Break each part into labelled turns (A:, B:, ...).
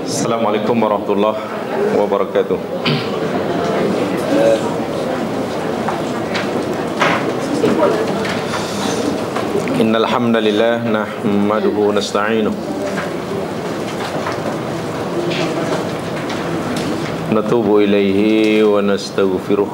A: Assalamualaikum warahmatullahi wabarakatuh. Innal hamdalillah nahmaduhu wa nasta'inuhu natubu ilaihi wa nastaghfiruh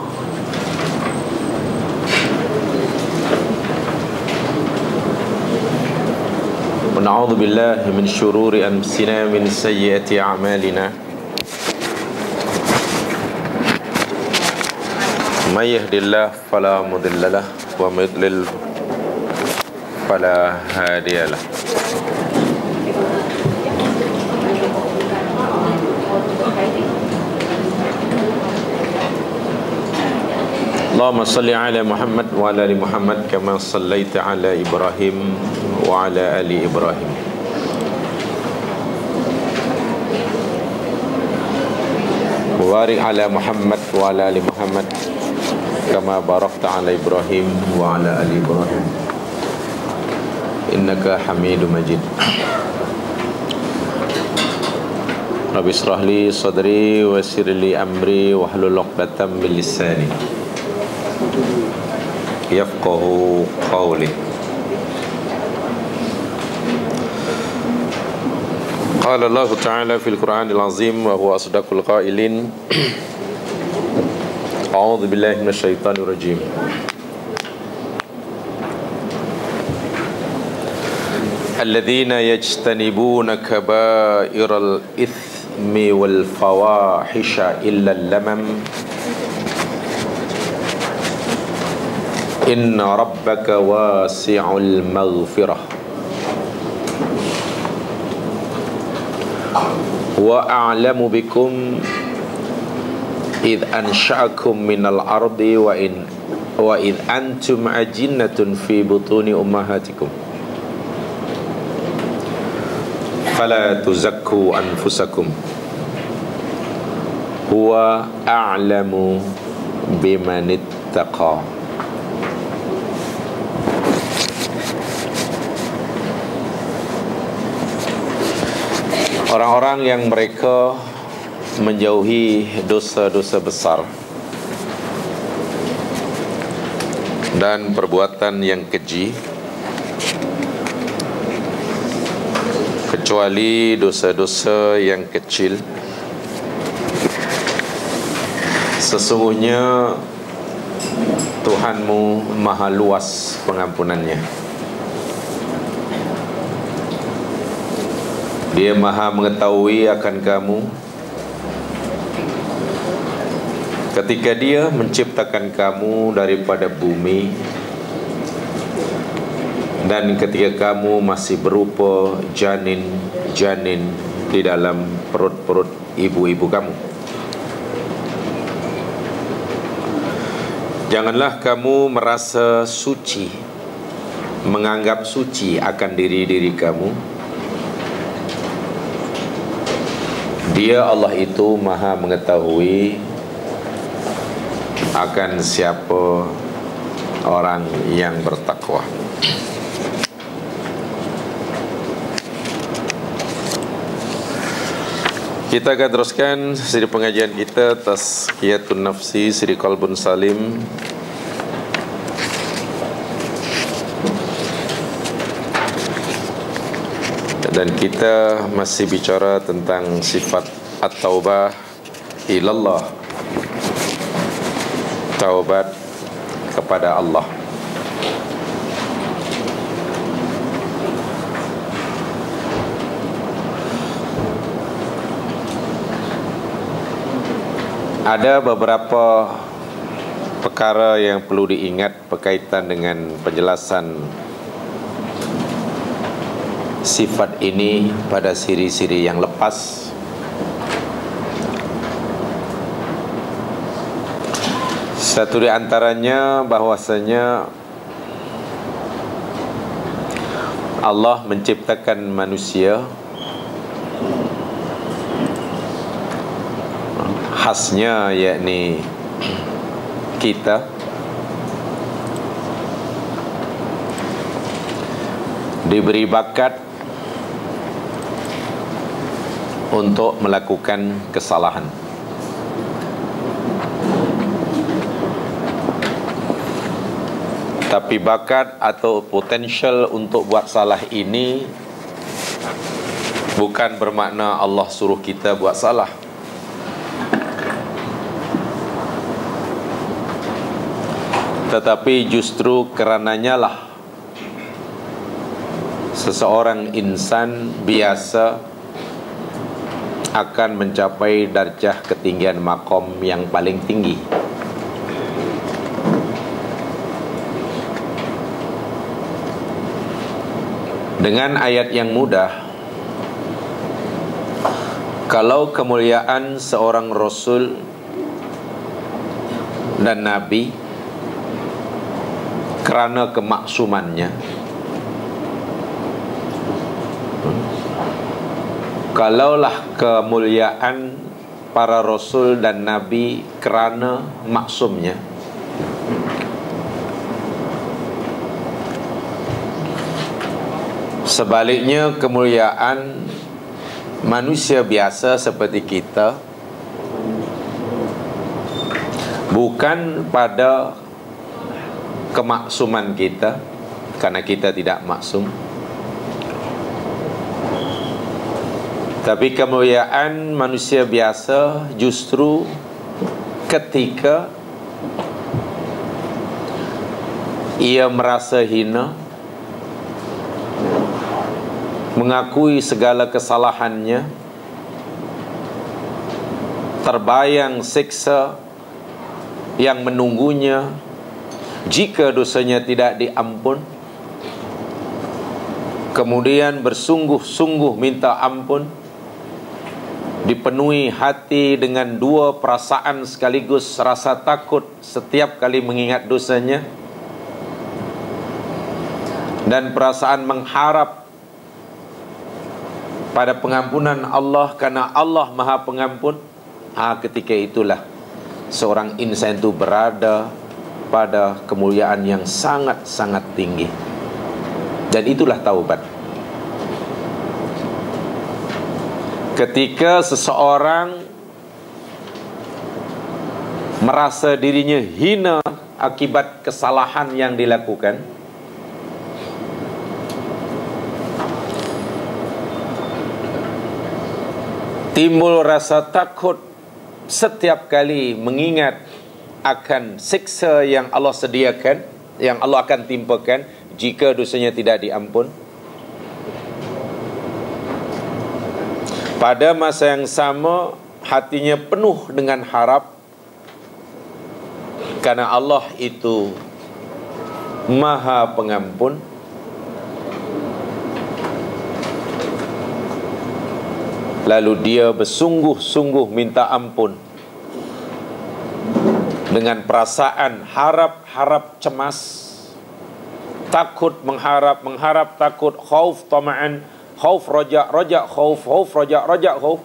A: wa na'udzu billahi min syururi anfusina min sayyiati a'malina may yahdihillahu fala mudilla lahu wa may yudlil fala hadiya lahu. Allahumma salli ala Muhammad wa ala ali Muhammad kama sallaita ala Ibrahim wa ala ali Ibrahim. Barik ala Muhammad wa ala ali Muhammad kama barakta ala Ibrahim wa ala ali Ibrahim innaka Hamidum Majid. Rabbi israh li sadri wa yassir li amri wahlul 'uqdatam min lisani yafqahu qawli. Qala Allah Ta'ala fil Qur'anil Azim wa huwa asdaqul qailin. A'udzu billahi minasyaitonir rajim. Alladzina yajtanibuna kaba'iral ithmi wal fawahisha illa al-lamam inna rabbaka wasi'ul maghfirah wa a'lamu bikum idh ansha'akum minal ardi wa idh antum ajinnatun fi butuni ummahatikum fala tuzakku anfusakum huwa a'lamu bimanittaqa. Orang-orang yang mereka menjauhi dosa-dosa besar dan perbuatan yang keji, kecuali dosa-dosa yang kecil, sesungguhnya Tuhanmu maha luas pengampunannya. Dia maha mengetahui akan kamu ketika Dia menciptakan kamu daripada bumi dan ketika kamu masih berupa janin di dalam perut-perut ibu-ibu kamu. Janganlah kamu merasa suci, menganggap suci akan diri kamu. Dia Allah itu maha mengetahui akan siapa orang yang bertakwa. Kita akan teruskan siri pengajian kita Tazkiyatun Nafsi, siri Qalbun Salim. Dan kita masih bicara tentang sifat at-taubah ilallah, taubat kepada Allah. Ada beberapa perkara yang perlu diingat berkaitan dengan penjelasan sifat ini pada siri-siri yang lepas. Satu di antaranya bahwasanya Allah menciptakan manusia, khasnya yakni kita, diberi bakat untuk melakukan kesalahan. Tapi bakat atau potensial untuk buat salah ini bukan bermakna Allah suruh kita buat salah. Tetapi justru karenanya lah seseorang insan biasa akan mencapai darjah ketinggian makom yang paling tinggi. Dengan ayat yang mudah, kalau kemuliaan seorang Rasul dan Nabi kerana kemaksumannya, kalaulah kemuliaan para Rasul dan Nabi kerana maksumnya, sebaliknya kemuliaan manusia biasa seperti kita bukan pada kemaksuman kita, karena kita tidak maksum, tapi kemuliaan manusia biasa justru ketika ia merasa hina, mengakui segala kesalahannya, terbayang siksa yang menunggunya jika dosanya tidak diampun, kemudian bersungguh-sungguh minta ampun, dipenuhi hati dengan dua perasaan sekaligus, rasa takut setiap kali mengingat dosanya dan perasaan mengharap pada pengampunan Allah, karena Allah Maha Pengampun. Ketika itulah seorang insan itu berada pada kemuliaan yang sangat-sangat tinggi. Dan itulah taubat. Ketika seseorang merasa dirinya hina akibat kesalahan yang dilakukan, timbul rasa takut setiap kali mengingat akan siksa yang Allah sediakan, yang Allah akan timpakan jika dosanya tidak diampun. Pada masa yang sama, hatinya penuh dengan harap, karena Allah itu Maha Pengampun. Lalu dia bersungguh-sungguh minta ampun dengan perasaan harap-harap cemas, takut mengharap takut, khauf tama'an, khauf raja khauf, khauf raja khauf.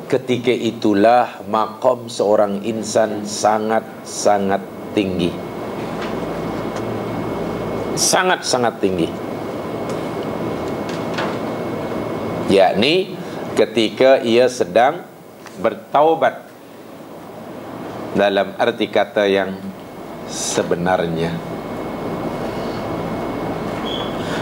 A: Ketika itulah maqam seorang insan sangat-sangat tinggi, sangat-sangat tinggi, yakni ketika ia sedang bertaubat dalam arti kata yang sebenarnya.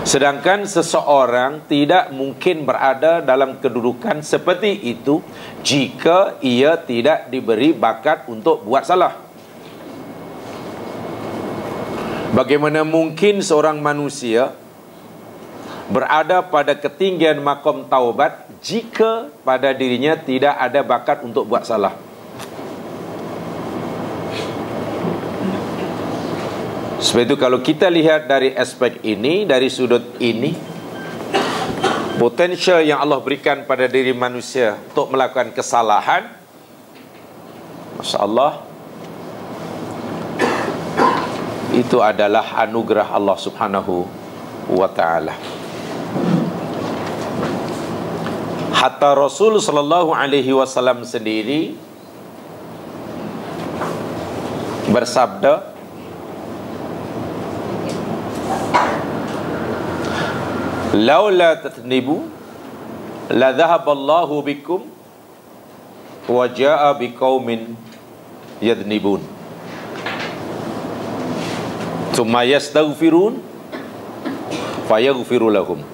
A: Sedangkan seseorang tidak mungkin berada dalam kedudukan seperti itu jika ia tidak diberi bakat untuk buat salah. Bagaimana mungkin seorang manusia berada pada ketinggian makom taubat jika pada dirinya tidak ada bakat untuk buat salah? Sebab itu kalau kita lihat dari aspek ini, dari sudut ini, potensial yang Allah berikan pada diri manusia untuk melakukan kesalahan, Masya Allah, itu adalah anugerah Allah Subhanahu wa ta'ala. Hatta Rasul sallallahu alaihi wasallam sendiri bersabda, laula tatnibu la dhahaballahu bikum wa jaa biqaumin yadhnibun thumma yastaghfirun fayaghfiru lahum.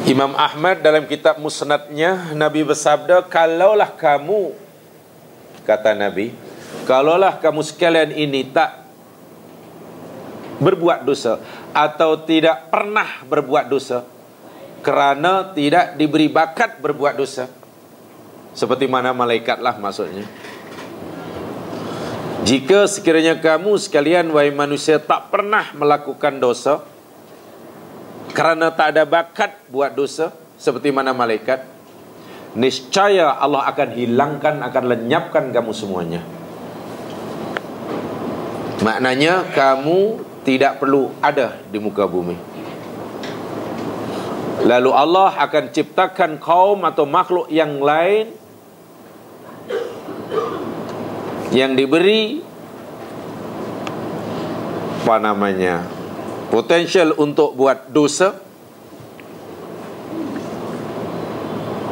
A: Imam Ahmad dalam kitab Musnadnya, Nabi bersabda, kalaulah kamu, kata Nabi, kalaulah kamu sekalian ini tak berbuat dosa atau tidak pernah berbuat dosa kerana tidak diberi bakat berbuat dosa, seperti mana malaikatlah maksudnya. Jika sekiranya kamu sekalian, wahai manusia, tak pernah melakukan dosa kerana tak ada bakat buat dosa, seperti mana malaikat, niscaya Allah akan hilangkan, akan lenyapkan kamu semuanya. Maknanya kamu tidak perlu ada di muka bumi. Lalu Allah akan ciptakan kaum atau makhluk yang lain yang diberi potensial untuk buat dosa,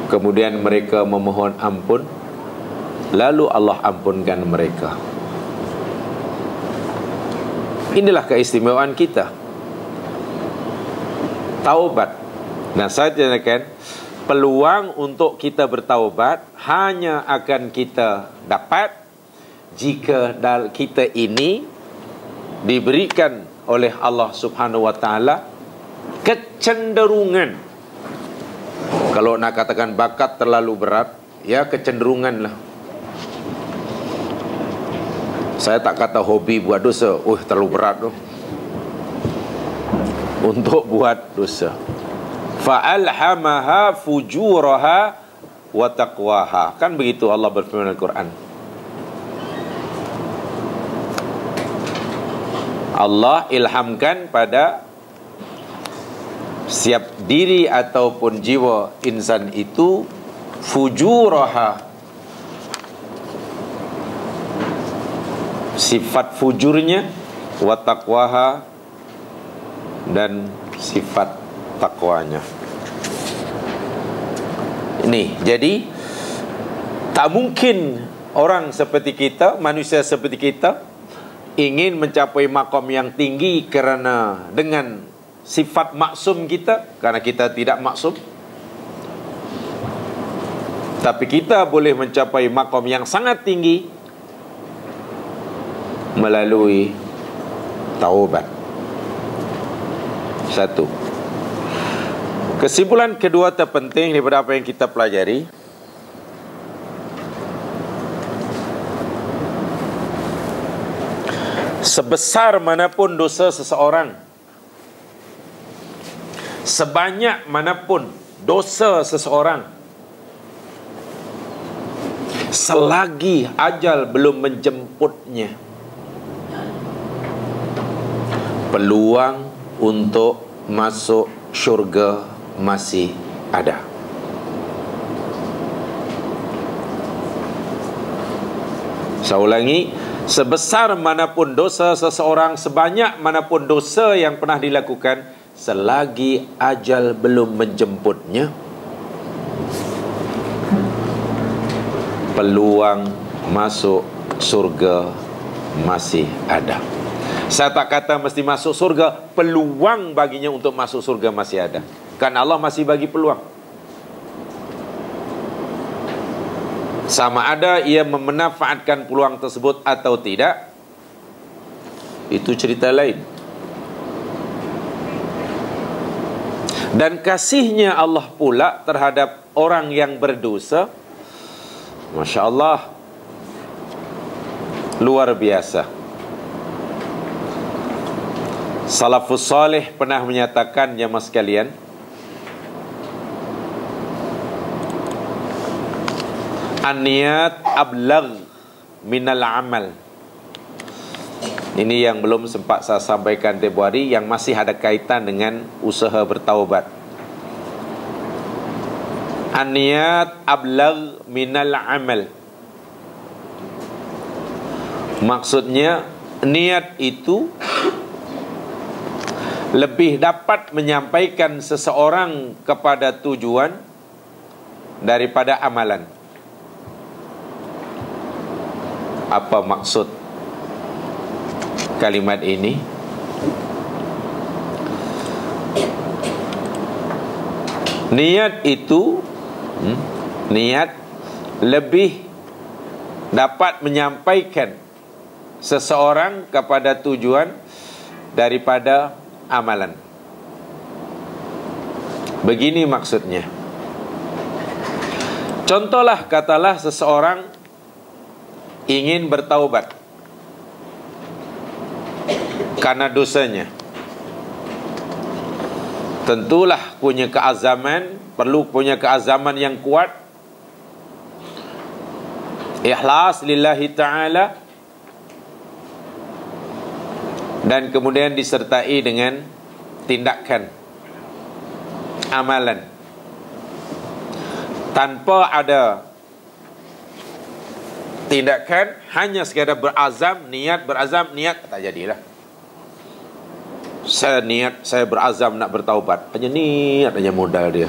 A: kemudian mereka memohon ampun, lalu Allah ampunkan mereka. Inilah keistimewaan kita, taubat. Nah, saya jelaskan, peluang untuk kita bertaubat hanya akan kita dapat jika kita ini diberikan oleh Allah Subhanahu wa taala kecenderungan. Kalau nak katakan bakat terlalu berat, ya kecenderungan lah. Saya tak kata hobi buat dosa, terlalu berat tu untuk buat dosa. Fa'alhamaha fujuraha wa taqwaha. Kan begitu Allah berfirman dalam Al-Quran. Allah ilhamkan pada setiap diri ataupun jiwa insan itu fujuraha, sifat fujurnya, wa taqwaha, dan sifat takwanya. Ini jadi tak mungkin orang seperti kita, manusia seperti kita, ingin mencapai makom yang tinggi kerana dengan sifat maksum kita, karena kita tidak maksum. Tapi kita boleh mencapai makom yang sangat tinggi melalui taubat. Satu. Kesimpulan kedua terpenting daripada apa yang kita pelajari, sebesar manapun dosa seseorang, sebanyak manapun dosa seseorang, selagi ajal belum menjemputnya, peluang untuk masuk syurga masih ada. Saya ulangi, sebesar manapun dosa seseorang, sebanyak manapun dosa yang pernah dilakukan, selagi ajal belum menjemputnya, peluang masuk surga masih ada. Saya tak kata mesti masuk surga, peluang baginya untuk masuk surga masih ada. Kan Allah masih bagi peluang. Sama ada ia memanfaatkan peluang tersebut atau tidak, itu cerita lain. Dan kasihnya Allah pula terhadap orang yang berdosa, Masya Allah, luar biasa. Salafus salih pernah menyatakan, jemaah sekalian, an-niyat ablagh minal amal. Ini yang belum sempat saya sampaikan tempoh hari, yang masih ada kaitan dengan usaha bertaubat. An-niyat ablagh minal amal. Maksudnya, niat itu lebih dapat menyampaikan seseorang kepada tujuan daripada amalan. Apa maksud kalimat ini? Niat itu niat lebih dapat menyampaikan seseorang kepada tujuan daripada amalan. Begini maksudnya. Contohlah, katalah seseorang ingin bertaubat karena dosanya. Tentulah punya keazaman, perlu punya keazaman yang kuat, ikhlas lillahi ta'ala, dan kemudian disertai dengan tindakan amalan. Tanpa ada tindakan, hanya sekadar berazam, niat, tak jadilah. Saya niat, saya berazam nak bertaubat, hanya niat, hanya modal dia.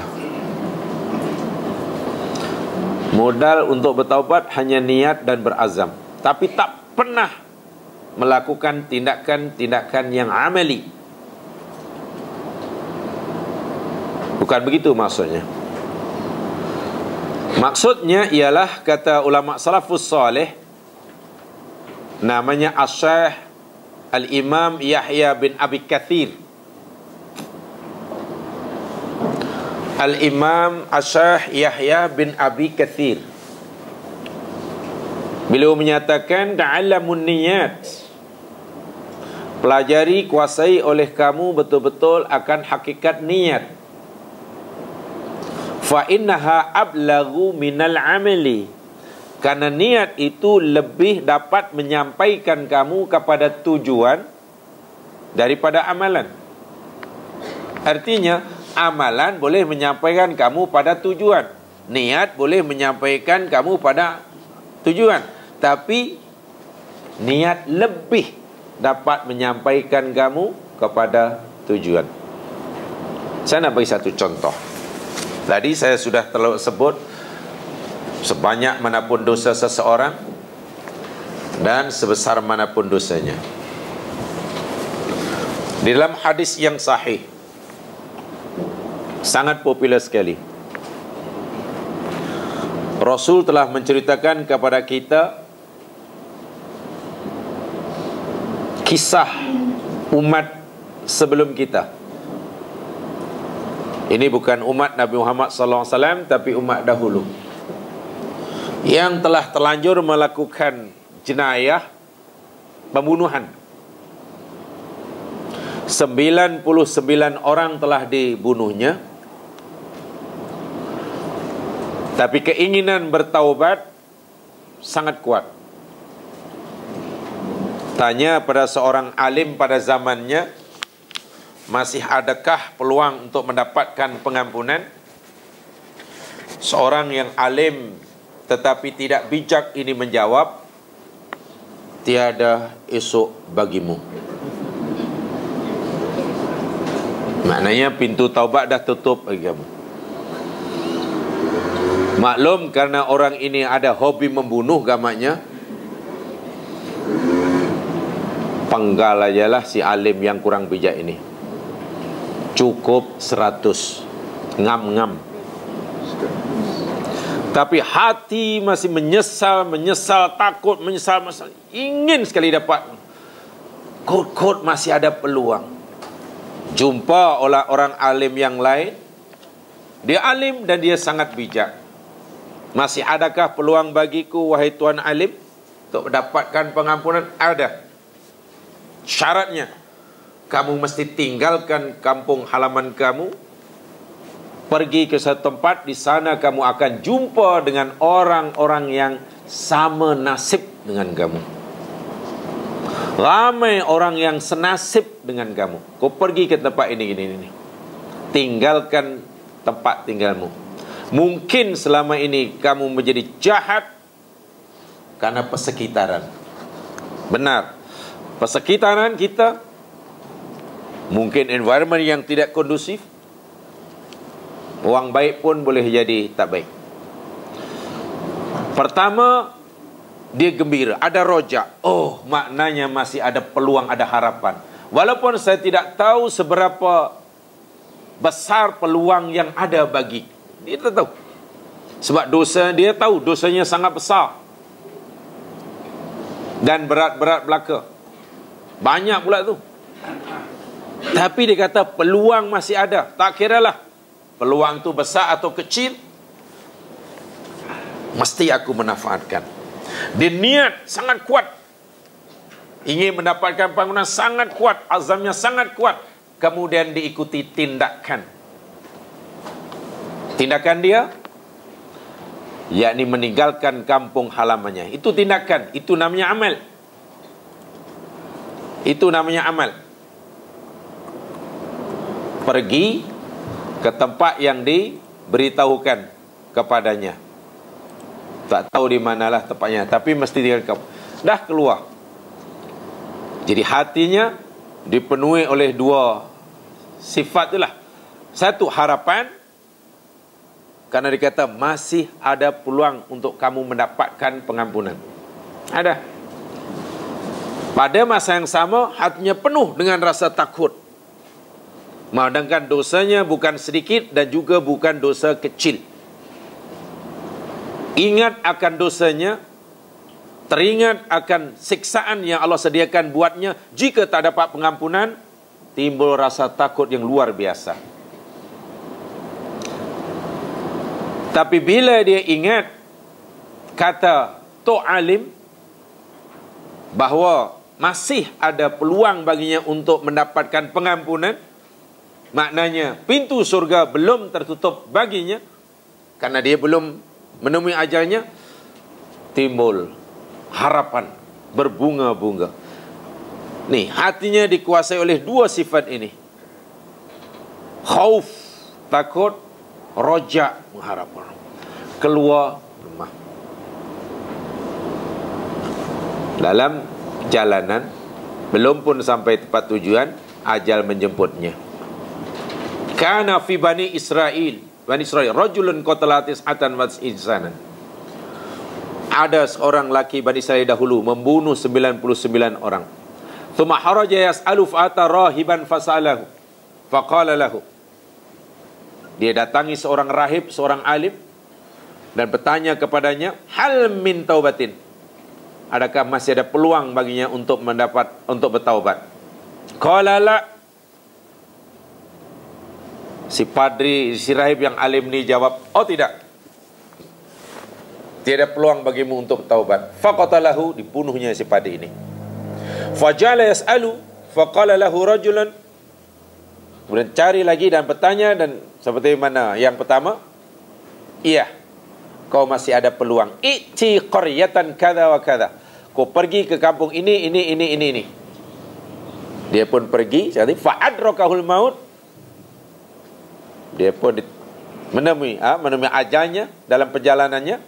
A: Modal untuk bertaubat hanya niat dan berazam, tapi tak pernah melakukan tindakan-tindakan yang amali. Bukan begitu maksudnya. Maksudnya ialah, kata ulama salafus salih, namanya Asy-Syaikh Al-Imam Yahya bin Abi Katsir. Al-Imam Asy-Syaikh Yahya bin Abi Katsir, beliau menyatakan, ta'allamun niyat, pelajari, kuasai oleh kamu betul-betul akan hakikat niat. Fa innaha ablaghu minal amali, karena niat itu lebih dapat menyampaikan kamu kepada tujuan daripada amalan. Artinya, amalan boleh menyampaikan kamu pada tujuan, niat boleh menyampaikan kamu pada tujuan, tapi niat lebih dapat menyampaikan kamu kepada tujuan. Saya nak bagi satu contoh. Tadi saya sudah telah sebut, sebanyak manapun dosa seseorang dan sebesar manapun dosanya. Di dalam hadis yang sahih, sangat popular sekali, Rasul telah menceritakan kepada kita kisah umat sebelum kita. Ini bukan umat Nabi Muhammad SAW, tapi umat dahulu yang telah terlanjur melakukan jenayah pembunuhan. 99 orang telah dibunuhnya, tapi keinginan bertaubat sangat kuat. Tanya pada seorang alim pada zamannya, masih adakah peluang untuk mendapatkan pengampunan? Seorang yang alim tetapi tidak bijak ini menjawab, tiada esok bagimu. Maknanya pintu taubat dah tutup bagi kamu. Maklum, karena orang ini ada hobi membunuh gamanya, penggal ajalah si alim yang kurang bijak ini. Cukup 100, ngam-ngam. Tapi hati masih menyesal, takut, menyesal, ingin sekali dapat. Kot-kot masih ada peluang. Jumpa oleh orang alim yang lain, dia alim dan dia sangat bijak. Masih adakah peluang bagiku, wahai tuan alim, untuk mendapatkan pengampunan? Ada. Syaratnya, kamu mesti tinggalkan kampung halaman kamu, pergi ke satu tempat, di sana kamu akan jumpa dengan orang-orang yang sama nasib dengan kamu. Ramai orang yang senasib dengan kamu. Kau pergi ke tempat ini. Tinggalkan tempat tinggalmu. Mungkin selama ini kamu menjadi jahat karena persekitaran. Benar, persekitaran kita Mungkin environment yang tidak kondusif, orang baik pun boleh jadi tak baik. Pertama, dia gembira, ada rojak. Oh, maknanya masih ada peluang, ada harapan. Walaupun saya tidak tahu seberapa besar peluang yang ada bagi. Dia tak tahu. Sebab dosa, dia tahu dosanya sangat besar. Dan berat-berat belaka. Banyak pula tu. Tapi dia kata peluang masih ada. Tak kiralah peluang tu besar atau kecil, mesti aku manfaatkan. Dia niat sangat kuat, ingin mendapatkan bangunan sangat kuat, azamnya sangat kuat. Kemudian diikuti tindakan. Tindakan dia, yakni meninggalkan kampung halamannya. Itu tindakan, itu namanya amal. Itu namanya amal. Pergi ke tempat yang diberitahukan kepadanya. Tak tahu di manalah tempatnya, tapi mesti tinggal. Dah keluar. Jadi hatinya dipenuhi oleh dua sifat itulah. Satu, harapan, karena dikata masih ada peluang untuk kamu mendapatkan pengampunan. Ada. Pada masa yang sama, hatinya penuh dengan rasa takut. Sedangkan dosanya bukan sedikit dan juga bukan dosa kecil. Ingat akan dosanya, teringat akan siksaan yang Allah sediakan buatnya. Jika tak dapat pengampunan, timbul rasa takut yang luar biasa. Tapi bila dia ingat kata Tok Alim bahawa masih ada peluang baginya untuk mendapatkan pengampunan, maknanya pintu surga belum tertutup baginya, karena dia belum menemui ajalnya, timbul harapan berbunga-bunga. Nih, hatinya dikuasai oleh dua sifat ini. Khauf, takut, roja, mengharapkan. Keluar rumah. Dalam jalanan, belum pun sampai tempat tujuan, ajal menjemputnya. Kana fi Bani Israel, rajulun qatala tis'atan wa insanan. Ada seorang laki Bani Israel dahulu membunuh 99 orang. Thumma haraja yas'alu fa'ata rahiban fasalahu. Faqala lahu. Dia datangi seorang rahib, seorang alim, dan bertanya kepadanya, hal min taubatin. Adakah masih ada peluang baginya untuk bertaubat? Qala la. Si padri, si rahib yang alim ni jawab, oh tidak. Tiada peluang bagimu untuk taubat. Faqatalahu, dibunuhnya si padri ini. Fajala yas'alu, faqala lahu rajulan. Kemudian cari lagi dan bertanya, dan seperti mana yang pertama? Iya, kau masih ada peluang. I'ti qaryatan kada wa kada. Kau pergi ke kampung ini. Dia pun pergi, jadi fa'adrakahul maut. Dia pun menemui ajalnya dalam perjalanannya.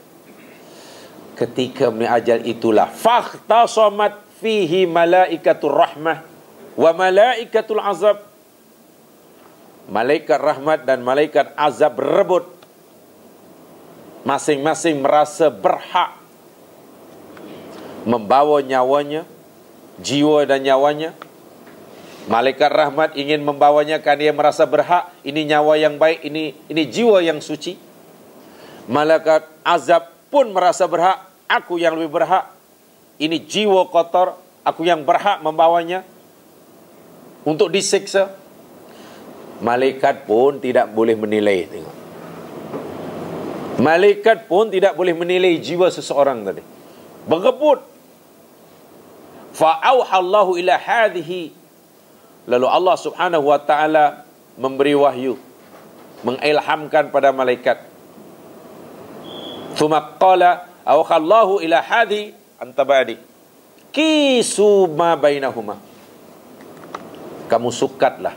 A: Ketika menemui ajal itulah fakhtasamat fihi malaikatur rahmah wa malaikatul azab. Malaikat rahmat dan malaikat azab berebut. Masing-masing merasa berhak membawa nyawanya, jiwa dan nyawanya. Malaikat rahmat ingin membawanya karena dia merasa berhak. Ini nyawa yang baik, ini jiwa yang suci. Malaikat azab pun merasa berhak. Aku yang lebih berhak. Ini jiwa kotor. Aku yang berhak membawanya untuk disiksa. Malaikat pun tidak boleh menilai. Tengok. Malaikat pun tidak boleh menilai jiwa seseorang tadi. Berebut. Fa'auhallahu ila hadhihi. Lalu Allah subhanahu wa ta'ala memberi wahyu, mengilhamkan pada malaikat. Thumma qala awhallahu ila hadhi antabadi kisu ma bainahuma. Kamu sukatlah,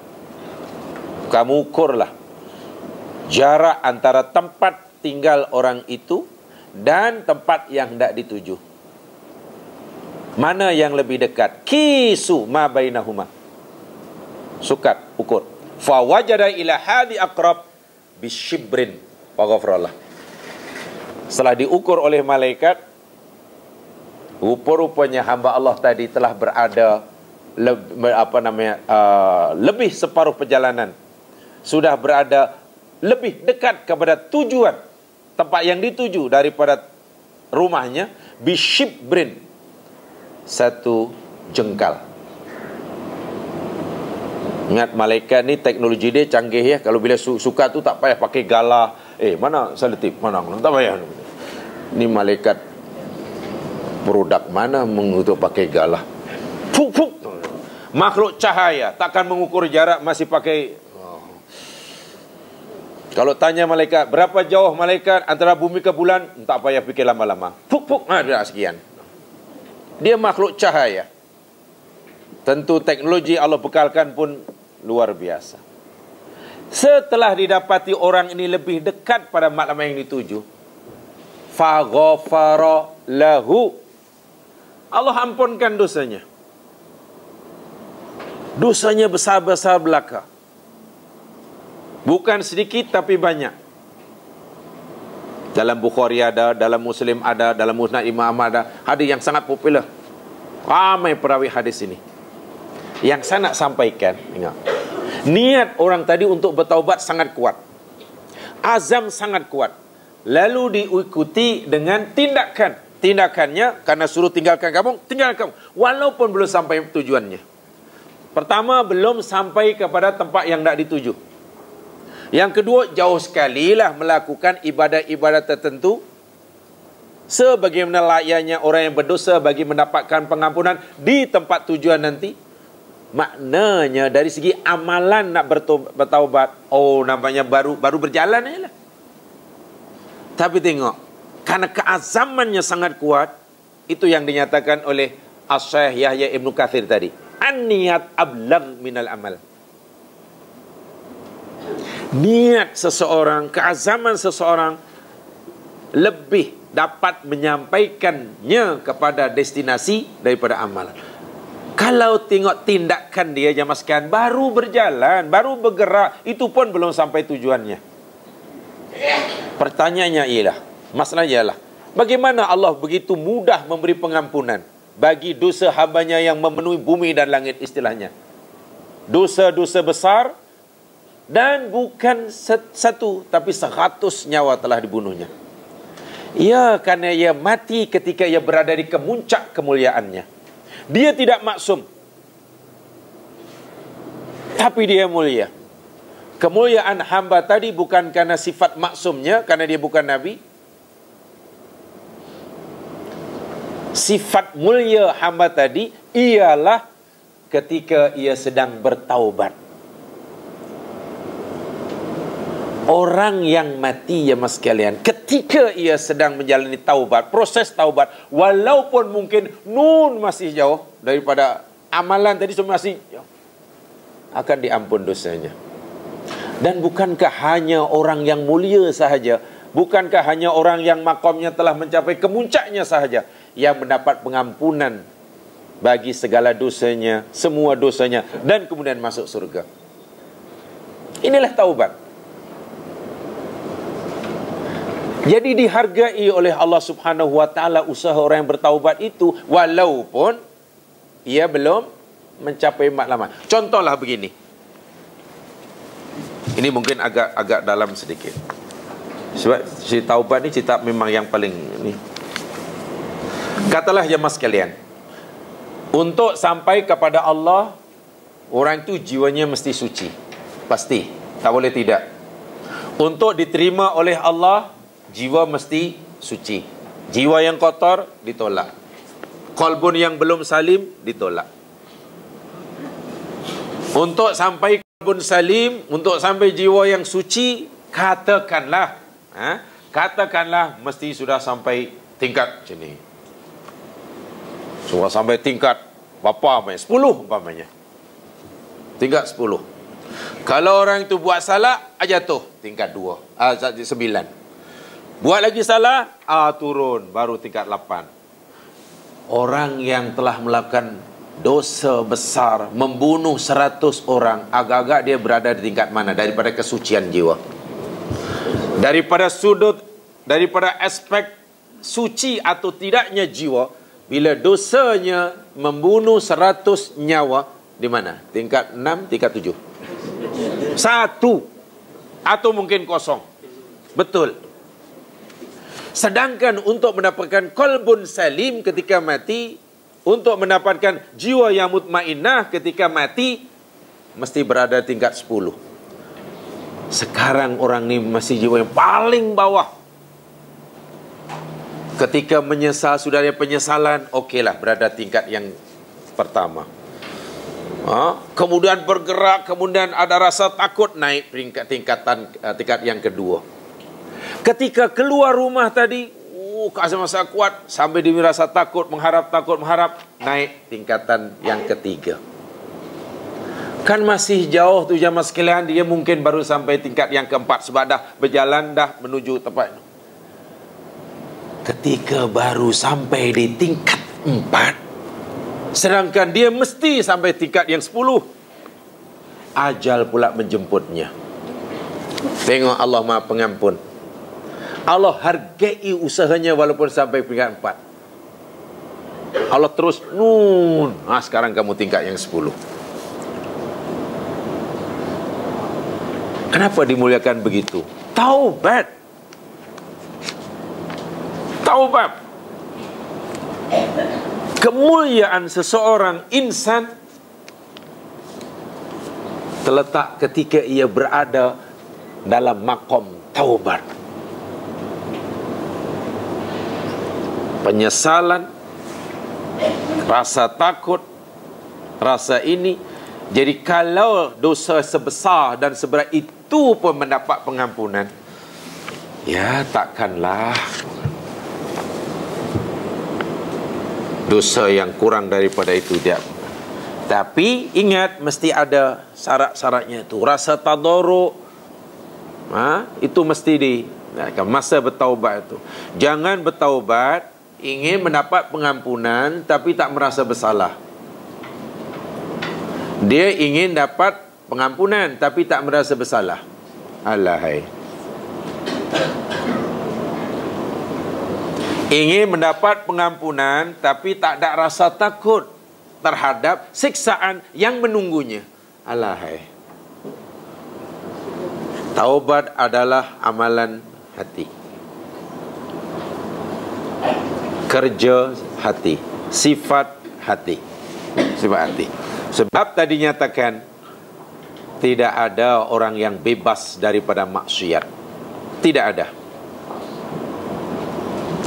A: kamu ukurlah jarak antara tempat tinggal orang itu dan tempat yang hendak dituju. Mana yang lebih dekat? Kisu ma bainahuma. Sukat, ukur. Fa wajada ila hadi aqrab bisyibrin wa ghafrallah. Setelah diukur oleh malaikat, rupa-rupanya hamba Allah tadi telah berada lebih separuh perjalanan, sudah berada lebih dekat kepada tujuan tempat yang dituju daripada rumahnya, bisyibrin, satu jengkal. Ingat, malaikat ni teknologi dia canggih ya. Kalau bila suka tu tak payah pakai galah. Mana selotip, mana tak payah. Ni malaikat produk mana mengutuk pakai galah. Fuk fuk. Makhluk cahaya takkan mengukur jarak, masih pakai. Kalau tanya malaikat berapa jauh malaikat antara bumi ke bulan, tak payah fikir lama-lama. Fuk fuk, ada sekian. Dia makhluk cahaya. Tentu teknologi Allah bekalkan pun luar biasa. Setelah didapati orang ini lebih dekat pada maklumat yang dituju, fa ghafara lahu, Allah ampunkan dosanya. Dosanya besar-besar belaka. Bukan sedikit tapi banyak. Dalam Bukhari ada, dalam Muslim ada, dalam Musnad Imam Ahmad ada. Hadis yang sangat popular. Ramai perawi hadis ini. Yang saya nak sampaikan, ingat, niat orang tadi untuk bertaubat sangat kuat. Azam sangat kuat. Lalu diikuti dengan tindakan. Tindakannya, karena suruh tinggalkan kampung, tinggalkan kampung. Walaupun belum sampai tujuannya. Pertama, belum sampai kepada tempat yang nak dituju. Yang kedua, jauh sekali lah melakukan ibadat-ibadat tertentu sebagaimana layaknya orang yang berdosa bagi mendapatkan pengampunan di tempat tujuan nanti. Maknanya dari segi amalan nak bertaubat, nampaknya baru berjalan aja lah. Tapi tengok, karena keazamannya sangat kuat, itu yang dinyatakan oleh As-Syaikh Yahya Ibn Katsir tadi. An-niyat ablag minal amal. Niat seseorang, keazaman seseorang lebih dapat menyampaikannya kepada destinasi daripada amalan. Kalau tengok tindakan dia jemaah sekalian, baru berjalan, baru bergerak, itu pun belum sampai tujuannya. Pertanyaannya ialah, masalahnya ialah, bagaimana Allah begitu mudah memberi pengampunan bagi dosa hambanya yang memenuhi bumi dan langit, istilahnya. Dosa-dosa besar, dan bukan satu, tapi 100 nyawa telah dibunuhnya. Ya, karena ia mati ketika ia berada di kemuncak kemuliaannya. Dia tidak maksum, tapi dia mulia. Kemuliaan hamba tadi bukan karena sifat maksumnya, karena dia bukan Nabi. Sifat mulia hamba tadi ialah ketika ia sedang bertaubat. Orang yang mati, ya mas sekalian, ketika ia sedang menjalani taubat, proses taubat, walaupun mungkin masih jauh daripada amalan tadi, semua masih jauh, akan diampun dosanya. Dan bukankah hanya orang yang mulia sahaja, bukankah hanya orang yang makamnya telah mencapai kemuncaknya sahaja yang mendapat pengampunan bagi segala dosanya, semua dosanya, dan kemudian masuk surga. Inilah taubat. Jadi dihargai oleh Allah Subhanahu wa taala usaha orang yang bertaubat itu, walaupun ia belum mencapai matlamat. Contohlah begini. Ini mungkin agak dalam sedikit. Sebab si taubat ni cerita memang yang paling ni. Katalah jemaah sekalian, untuk sampai kepada Allah, orang itu jiwanya mesti suci. Pasti, tak boleh tidak. Untuk diterima oleh Allah, jiwa mesti suci. Jiwa yang kotor ditolak. Qalbun yang belum salim ditolak. Untuk sampai qalbun salim, untuk sampai jiwa yang suci, katakanlah mesti sudah sampai tingkat sini. Sudah sampai tingkat berapa umpamanya? 10 umpamanya. Tingkat 10. Kalau orang itu buat salah, jatuh tingkat 2, 9. Buat lagi salah, turun, baru tingkat 8. Orang yang telah melakukan dosa besar, membunuh 100 orang, agak-agak dia berada di tingkat mana daripada kesucian jiwa? Daripada aspek suci atau tidaknya jiwa, bila dosanya membunuh 100 nyawa, di mana? Tingkat 6, tingkat 7? 1 atau mungkin 0. Betul. Sedangkan untuk mendapatkan qalbun salim ketika mati, untuk mendapatkan jiwa yang mutmainnah ketika mati, mesti berada tingkat 10. Sekarang orang ni masih jiwa yang paling bawah. Ketika menyesal, sudah ada penyesalan, okeylah, berada tingkat yang pertama. Kemudian bergerak, kemudian ada rasa takut, naik tingkat yang kedua. Ketika keluar rumah tadi, masa kuat, sampai dia merasa takut, mengharap, naik tingkatan yang ketiga. Kan masih jauh tu jamaah sekalian, dia mungkin baru sampai tingkat yang keempat, sebab dah berjalan dah menuju tempat itu. Ketika baru sampai di tingkat 4, sedangkan dia mesti sampai tingkat yang 10, ajal pula menjemputnya. Tengok Allah Maha Pengampun. Allah hargai usahanya walaupun sampai tingkat 4. Allah terus sekarang kamu tingkat yang 10. Kenapa dimuliakan begitu? Taubat. Kemuliaan seseorang insan terletak ketika ia berada dalam maqam taubat. Penyesalan, rasa takut, rasa ini. Jadi kalau dosa sebesar dan seberat itu pun mendapat pengampunan, ya takkanlah dosa yang kurang daripada itu dia. Tapi ingat, mesti ada syarat-syaratnya itu. Rasa tadarruk, itu mesti masa bertaubat itu. Jangan bertaubat ingin mendapat pengampunan tapi tak merasa bersalah. Dia ingin dapat pengampunan tapi tak merasa bersalah. Alahai. Ingin mendapat pengampunan tapi tak ada rasa takut terhadap siksaan yang menunggunya. Alahai. Taubat adalah amalan hati, kerja hati, sifat hati. Sebab tadi nyatakan tidak ada orang yang bebas daripada maksiat. Tidak ada.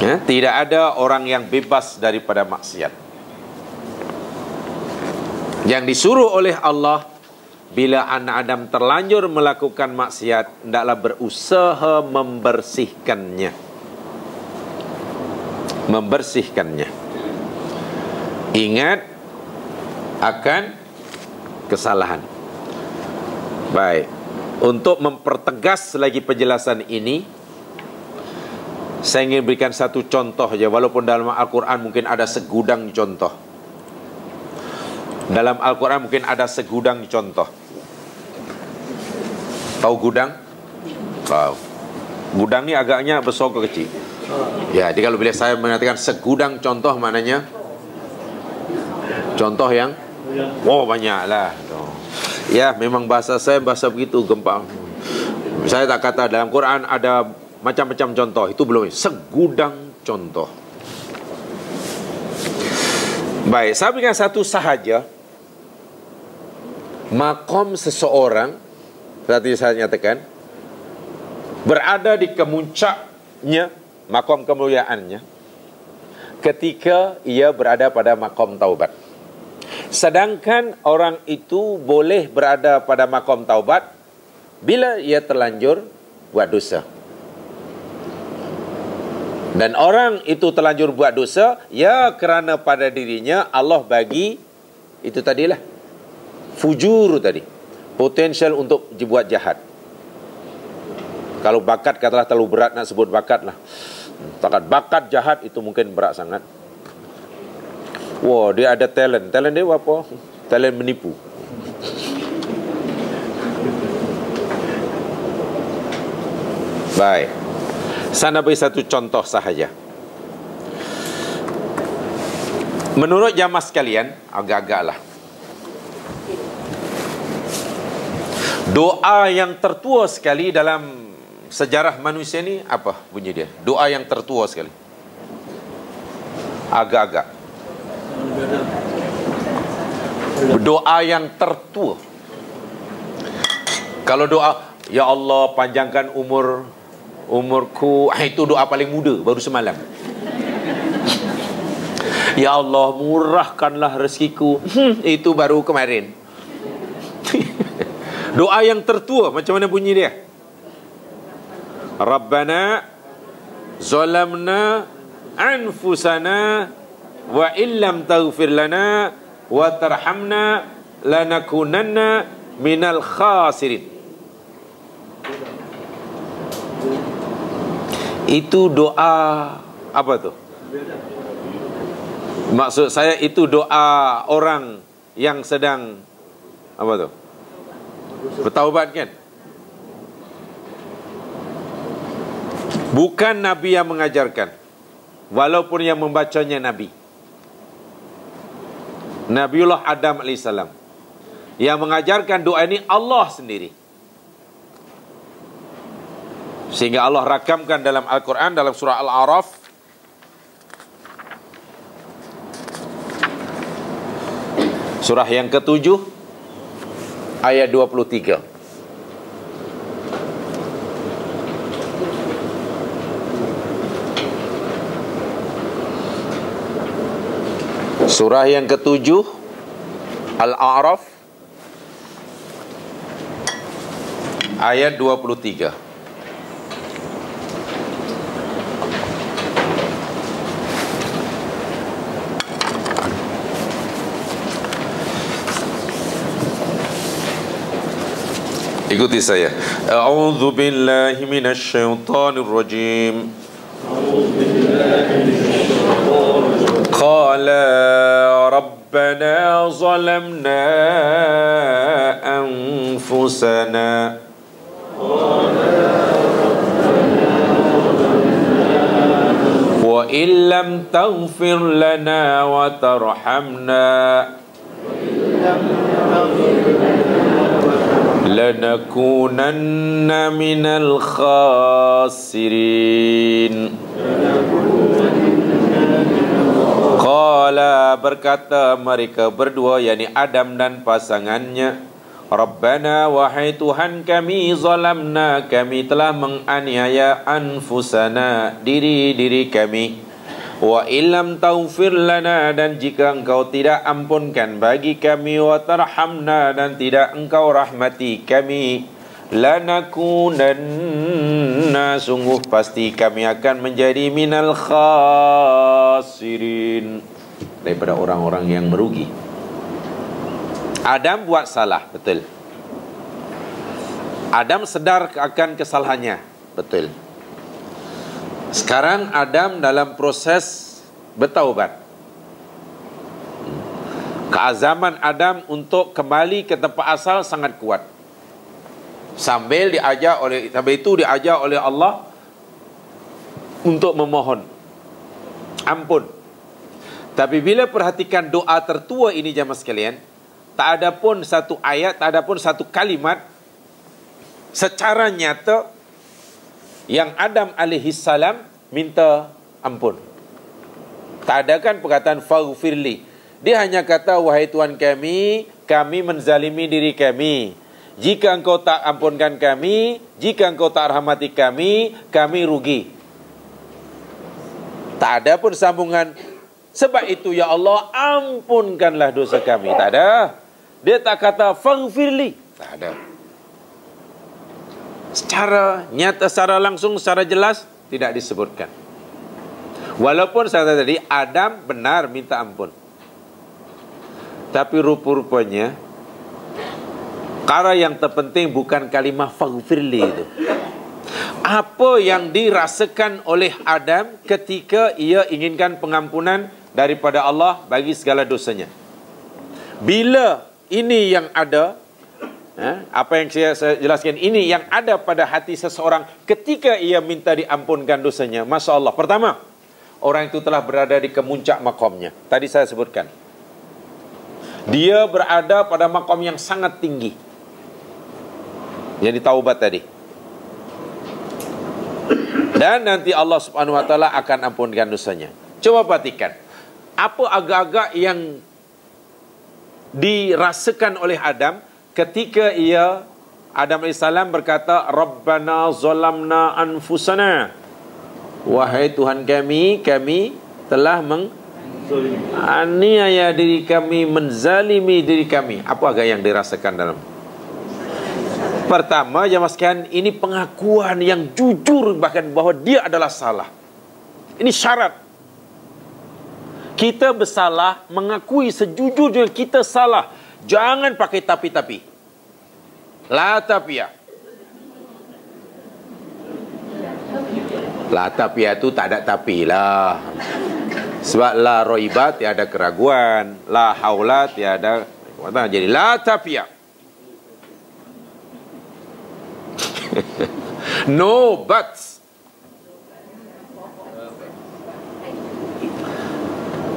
A: Tidak ada orang yang bebas daripada maksiat. Yang disuruh oleh Allah, bila anak Adam terlanjur melakukan maksiat, hendaklah berusaha membersihkannya. Ingat akan kesalahan. Baik. Untuk mempertegas lagi penjelasan ini, saya ingin berikan satu contoh saja. Walaupun dalam Al-Quran mungkin ada segudang contoh. Dalam Al-Quran mungkin ada segudang contoh. Tahu gudang? Tahu. Gudang ni agaknya besar ke kecil? Ya, jadi kalau bila saya mengatakan segudang contoh, maknanya contoh yang banyaklah. Ya, memang bahasa saya bahasa begitu, gempa. Saya tak kata dalam Quran ada macam-macam contoh. Itu belum. Segudang contoh. Baik, saya berikan satu sahaja. Maqam seseorang, seperti saya nyatakan, berada di kemuncaknya, maqam kemuliaannya, ketika ia berada pada maqam taubat. Sedangkan orang itu boleh berada pada maqam taubat bila ia terlanjur buat dosa. Dan orang itu terlanjur buat dosa, ya kerana pada dirinya Allah bagi itu tadilah fujur tadi, potensial untuk dibuat jahat. Kalau bakat katalah terlalu berat nak sebut bakat lah. Takat bakat jahat itu mungkin berat sangat. Wah, dia ada talent. Talent dia apa? Talent menipu. Baik. Saya nak beri satu contoh sahaja. Menurut jamaah sekalian, agak-agaklah, doa yang tertua sekali dalam sejarah manusia ni apa bunyi dia? Doa yang tertua sekali. Agak-agak. Doa yang tertua. Kalau doa, ya Allah panjangkan umurku, itu doa paling muda, baru semalam. Ya Allah murahkanlah rezekiku, itu baru kemarin. Doa yang tertua macam mana bunyi dia? Rabbana zalamna anfusana wa illam taghfir lana wa tarhamna lanakunanna minal khasirin. Itu doa apa tu? Maksud saya itu doa orang yang sedang apa tu? Bertaubat kan? Bukan Nabi yang mengajarkan, walaupun yang membacanya Nabi. Nabiullah Adam AS. Yang mengajarkan doa ini Allah sendiri. Sehingga Allah rakamkan dalam Al-Quran, dalam surah Al-A'raf, surah yang ke-7 ayat 23. Surah yang ke-7 Al-A'raf ayat 23. Ikuti saya. A'udzu billahi minasy syaithanir rajim. Qala rabbana zalamna anfusana wa illam taghfir lana wa tarhamna lanakunanna minal khasirin. Qala, berkata mereka berdua, yakni Adam dan pasangannya, Rabbana, wahai Tuhan kami, zalamna, kami telah menganiaya anfusana, diri-diri kami, wa illam taghfir lana, dan jika engkau tidak ampunkan bagi kami, wa tarhamna, dan tidak engkau rahmati kami, lanakunanna, sungguh pasti kami akan menjadi minal khasirin, daripada orang-orang yang merugi. Adam buat salah, betul. Adam sedar akan kesalahannya, betul. Sekarang Adam dalam proses bertaubat. Keazaman Adam untuk kembali ke tempat asal sangat kuat. Sambil itu diajar oleh Allah untuk memohon ampun. Tapi bila perhatikan doa tertua ini jamaah sekalian, tak ada pun satu ayat, tak ada pun satu kalimat secara nyata yang Adam alaihissalam minta ampun. Tak ada kan perkataan faghfirli. Dia hanya kata, wahai Tuhan kami, kami menzalimi diri kami. Jika engkau tak ampunkan kami, jika engkau tak rahmati kami, kami rugi. Tak ada pun sambungan, sebab itu ya Allah ampunkanlah dosa kami. Tak ada. Dia tak kata faghfirli. Tak ada. Secara nyata, secara langsung, secara jelas tidak disebutkan. Walaupun saya kata tadi Adam benar minta ampun, tapi rupa-rupanya perkara yang terpenting bukan kalimah faghfirli itu. Apa yang dirasakan oleh Adam ketika ia inginkan pengampunan daripada Allah bagi segala dosanya. Bila ini yang ada, apa yang saya jelaskan, ini yang ada pada hati seseorang ketika ia minta diampunkan dosanya, Masya Allah. Pertama, orang itu telah berada di kemuncak makamnya. Tadi saya sebutkan, dia berada pada makam yang sangat tinggi, yang ditaubat tadi. Dan nanti Allah Subhanahu wa taala akan ampunkan dosanya. Coba perhatikan, apa agak-agak yang dirasakan oleh Adam ketika Adam AS berkata, Rabbana zalamna anfusana, wahai Tuhan kami telah menganiaya diri kami, menzalimi diri kami. Apa agak yang dirasakan dalam? Pertama, jemaah sekalian, ini pengakuan yang jujur bahkan bahwa dia adalah salah. Ini syarat. Kita bersalah, mengakui sejujurnya kita salah. Jangan pakai tapi-tapi. La tapia. La tapia itu tak ada tapi lah. Sebab la roiba tiada keraguan, la haula tiada. Jadi la tapia. No buts.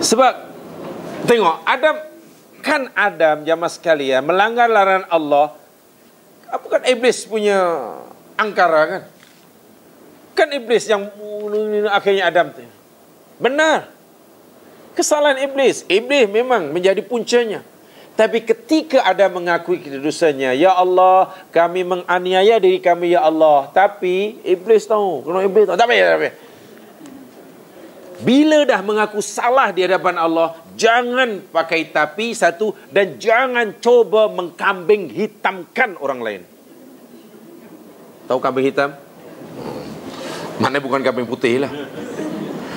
A: Sebab tengok, Adam jamaah sekalian melanggar larangan Allah. Apa kan iblis punya angkara kan? Kan iblis yang akhirnya Adam. Benar. Kesalahan iblis. Iblis memang menjadi puncanya. Tapi ketika Adam mengakui dosanya, ya Allah, kami menganiaya diri kami, ya Allah. Tapi iblis tahu, kalau iblis tahu, tapi. Bila dah mengaku salah di hadapan Allah, jangan pakai tapi satu, dan jangan coba mengkambing hitamkan orang lain. Tahu kambing hitam? Mana bukan kambing putih lah.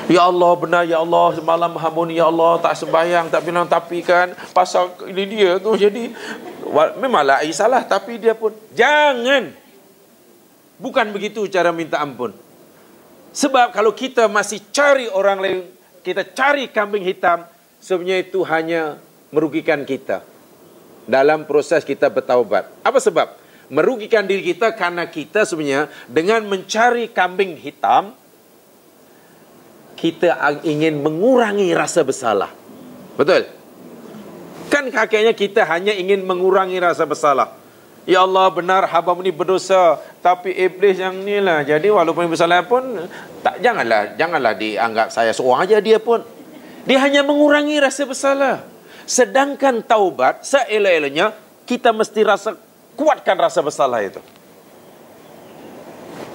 A: Ya Allah, benar ya Allah, semalam hamun ya Allah, tak sembahyang, tak bilang tapi kan, pasal ini dia tu jadi, memanglah salah, tapi dia pun, jangan. Bukan begitu cara minta ampun. Sebab kalau kita masih cari orang lain, kita cari kambing hitam, sebenarnya itu hanya merugikan kita dalam proses kita bertaubat. Apa sebab? Merugikan diri kita karena kita sebenarnya dengan mencari kambing hitam, kita ingin mengurangi rasa bersalah. Betul? Kan kakeknya kita hanya ingin mengurangi rasa bersalah. Ya Allah, benar hamba ini berdosa, tapi iblis yang ni lah. Jadi walaupun bersalah pun, janganlah dianggap saya seorang aja dia pun. Dia hanya mengurangi rasa bersalah. Sedangkan taubat, seelok-eloknya, kita mesti kuatkan rasa bersalah itu.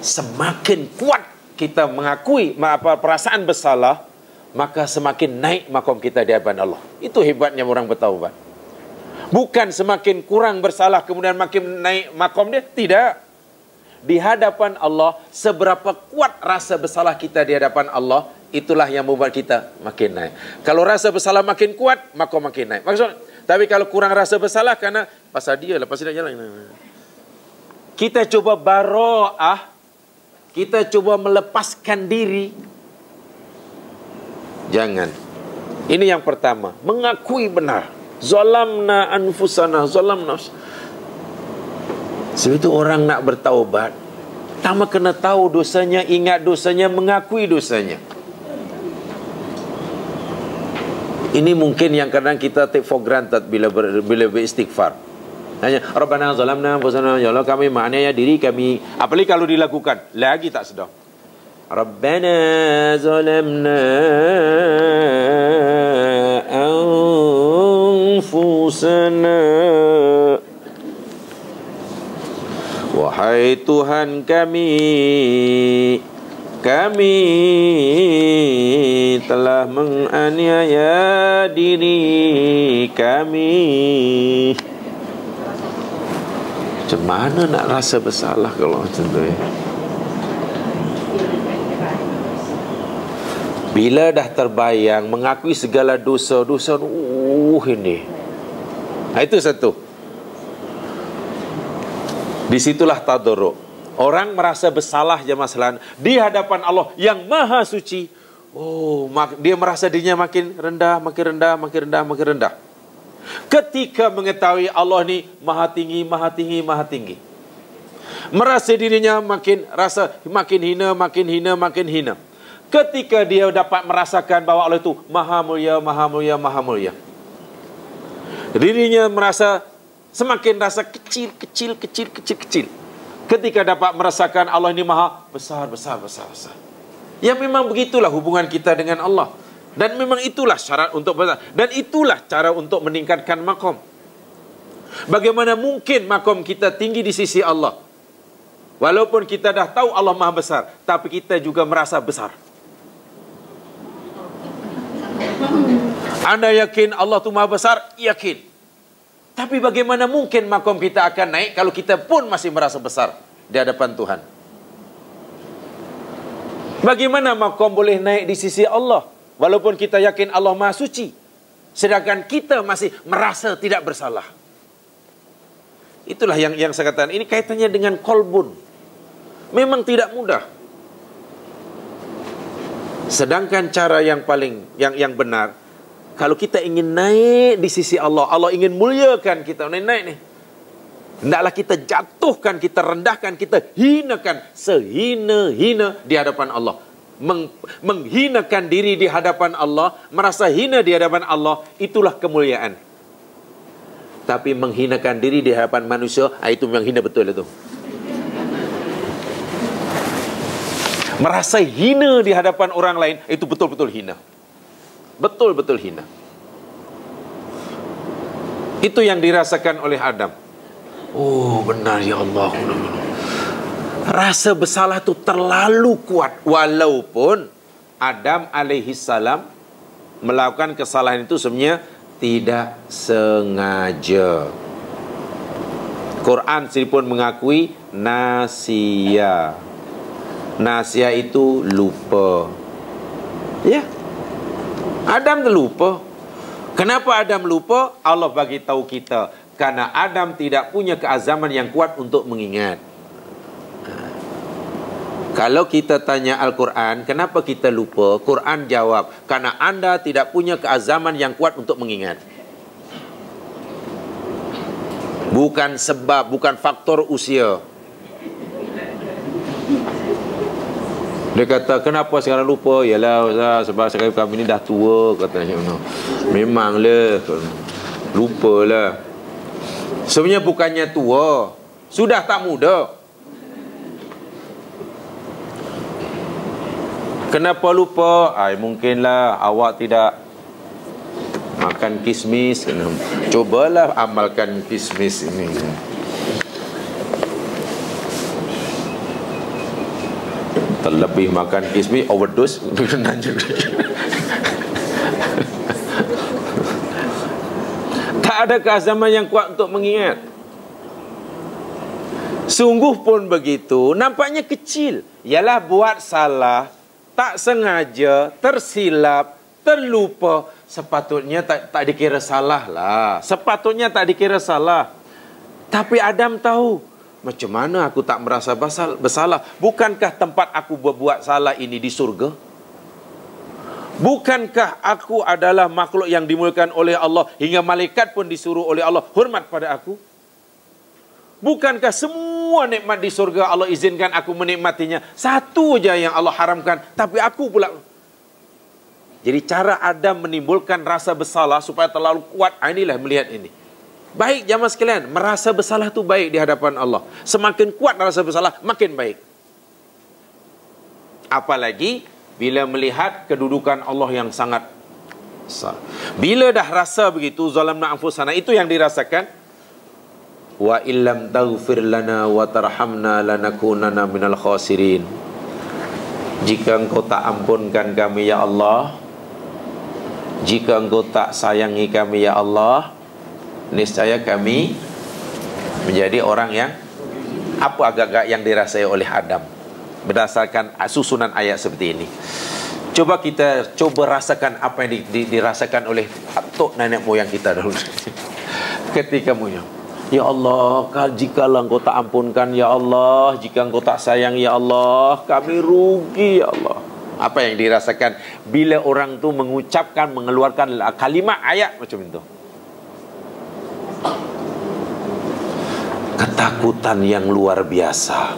A: Semakin kuat kita mengakui perasaan bersalah, maka semakin naik makom kita di hadapan Allah. Itu hebatnya orang bertaubat. Bukan semakin kurang bersalah kemudian makin naik makom dia. Tidak. Di hadapan Allah, seberapa kuat rasa bersalah kita di hadapan Allah, itulah yang membuat kita makin naik. Kalau rasa bersalah makin kuat, maka makin naik. Maksudnya, tapi kalau kurang rasa bersalah karena pasal dia lah, pasal dia jalan. Kita coba baro'ah, kita coba melepaskan diri. Jangan. Ini yang pertama, mengakui benar. Zalamna anfusana, zalamna. Sebab itu orang nak bertaubat, pertama kena tahu dosanya, ingat dosanya, mengakui dosanya. Ini mungkin yang kadang kita take for granted bila beristighfar. Hanya Rabbana zalamna anfusana, ya Allah kami menganiaya diri kami. Apalagi kalau dilakukan, lagi tak sedap. Rabbana zalamna anfusana, wahai Tuhan kami telah menganiaya diri kami. Macam mana nak rasa bersalah kalau macam tu Bila dah terbayang mengakui segala dosa-dosa, ini. Nah, itu satu. Disitulah tadarruk. Orang merasa bersalah jemaah sekalian di hadapan Allah yang Maha Suci. Oh, dia merasa dirinya makin rendah, makin rendah, makin rendah, makin rendah. Ketika mengetahui Allah ni maha tinggi, maha tinggi, maha tinggi, merasa dirinya makin hina, makin hina, makin hina. Ketika dia dapat merasakan bahawa Allah itu maha mulia, maha mulia, maha mulia, dirinya merasa semakin rasa kecil, kecil, kecil, kecil, kecil. Ketika dapat merasakan Allah ini maha besar, besar, besar, besar. Ya memang begitulah hubungan kita dengan Allah. Dan memang itulah syarat untuk besar. Dan itulah cara untuk meningkatkan makom. Bagaimana mungkin makom kita tinggi di sisi Allah? Walaupun kita dah tahu Allah maha besar, tapi kita juga merasa besar. Anda yakin Allah itu maha besar? Yakin. Tapi bagaimana mungkin makom kita akan naik kalau kita pun masih merasa besar di hadapan Tuhan? Bagaimana makom boleh naik di sisi Allah walaupun kita yakin Allah maha suci, sedangkan kita masih merasa tidak bersalah? Itulah yang saya katakan. Ini kaitannya dengan kolbun. Memang tidak mudah. Sedangkan cara yang paling yang benar, kalau kita ingin naik di sisi Allah, Allah ingin muliakan kita, naik ni, hendaklah kita jatuhkan, kita rendahkan, kita hinakan sehina-hina di hadapan Allah. Menghinakan diri di hadapan Allah, merasa hina di hadapan Allah, itulah kemuliaan. Tapi menghinakan diri di hadapan manusia, itu memang hina betul itu. Merasa hina di hadapan orang lain, itu betul-betul hina. Betul-betul hina. Itu yang dirasakan oleh Adam. Oh benar ya Allah. Rasa bersalah itu terlalu kuat. Walaupun Adam alaihissalam melakukan kesalahan itu sebenarnya tidak sengaja. Quran sendiri pun mengakui nasiya. Nasiya itu lupa. Ya. Adam terlupa. Kenapa Adam lupa? Allah bagi tahu kita. Karena Adam tidak punya keazaman yang kuat untuk mengingat. Kalau kita tanya Al-Quran, kenapa kita lupa? Quran jawab, karena anda tidak punya keazaman yang kuat untuk mengingat. Bukan sebab, bukan faktor usia. Dia kata, kenapa sekarang lupa? Yalah, sebab sekarang kami ni dah tua, katanya. Memanglah, lupalah. Sebenarnya bukannya tua, sudah tak muda. Kenapa lupa? Mungkinlah awak tidak makan kismis. Cobalah amalkan kismis ini. Terlebih makan kismis, overdose. Tak ada keazaman yang kuat untuk mengingat. Sungguh pun begitu, nampaknya kecil. Ialah buat salah, tak sengaja, tersilap, terlupa. Sepatutnya tak dikira salah lah. Sepatutnya tak dikira salah. Tapi Adam tahu, macam mana aku tak merasa bersalah? Bukankah tempat aku berbuat salah ini di surga? Bukankah aku adalah makhluk yang dimuliakan oleh Allah, hingga malaikat pun disuruh oleh Allah hormat pada aku? Bukankah semua nikmat di surga Allah izinkan aku menikmatinya? Satu saja yang Allah haramkan, tapi aku pula. Jadi cara Adam menimbulkan rasa bersalah supaya terlalu kuat, inilah melihat ini. Baik jamaah sekalian, merasa bersalah itu baik di hadapan Allah. Semakin kuat rasa bersalah, makin baik. Apalagi bila melihat kedudukan Allah yang sangat besar. Bila dah rasa begitu, zalamna anfusana, itu yang dirasakan. Wa illam taghfir lana wa tarhamna lanakunanna minal khasirin. Jika engkau tak ampunkan kami ya Allah, jika engkau tak sayangi kami ya Allah, niscaya kami menjadi orang yang apa agak-agak yang dirasai oleh Adam berdasarkan susunan ayat seperti ini. Coba kita rasakan apa yang dirasakan oleh atuk nenek moyang kita dahulu. Ketika moyang, ya Allah, jikalau engkau tak ampunkan ya Allah, jika engkau tak sayang ya Allah, kami rugi ya Allah. Apa yang dirasakan bila orang tu mengucapkan, mengeluarkan kalimat ayat macam itu? Ketakutan yang luar biasa.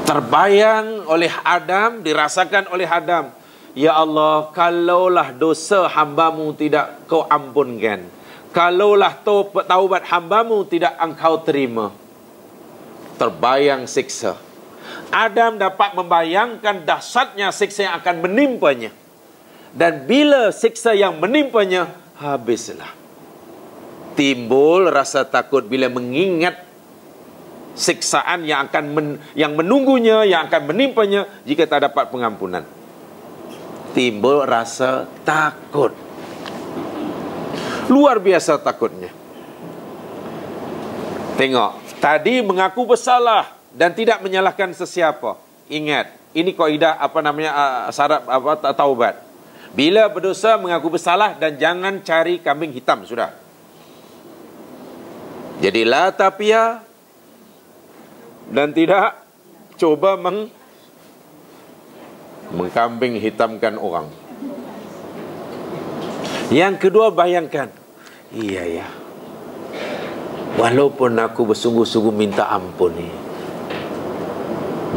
A: Terbayang oleh Adam, dirasakan oleh Adam. Ya Allah, kalaulah dosa hamba-Mu tidak Kau ampunkan, kalaulah taubat hamba-Mu tidak Engkau terima, terbayang siksa. Adam dapat membayangkan dahsyatnya siksa yang akan menimpanya. Dan bila siksa yang menimpanya, habislah. Timbul rasa takut bila mengingat siksaan yang akan yang menunggunya, yang akan menimpanya jika tak dapat pengampunan. Timbul rasa takut. Luar biasa takutnya. Tengok, tadi mengaku bersalah dan tidak menyalahkan sesiapa. Ingat, ini kaidah syarat taubat. Bila berdosa mengaku bersalah dan jangan cari kambing hitam, sudah. Jadi la tapia dan tidak coba mengkambing hitamkan orang. Yang kedua, bayangkan, iya ya, walaupun aku bersungguh-sungguh minta ampun ni,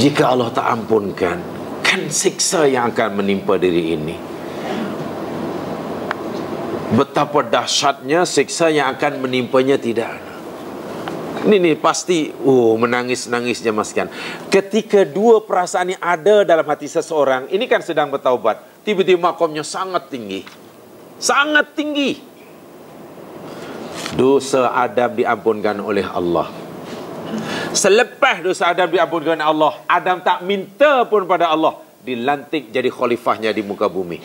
A: jika Allah tak ampunkan, kan siksa yang akan menimpa diri ini. Betapa dahsyatnya siksa yang akan menimpanya tidak ada. Ini pasti menangis-nangis jemaskan. Ketika dua perasaan ini ada dalam hati seseorang, ini kan sedang bertaubat, tiba-tiba makamnya sangat tinggi. Sangat tinggi. Dosa Adam diampunkan oleh Allah. Selepas dosa Adam diampunkan oleh Allah, Adam tak minta pun pada Allah, dilantik jadi khalifahnya di muka bumi.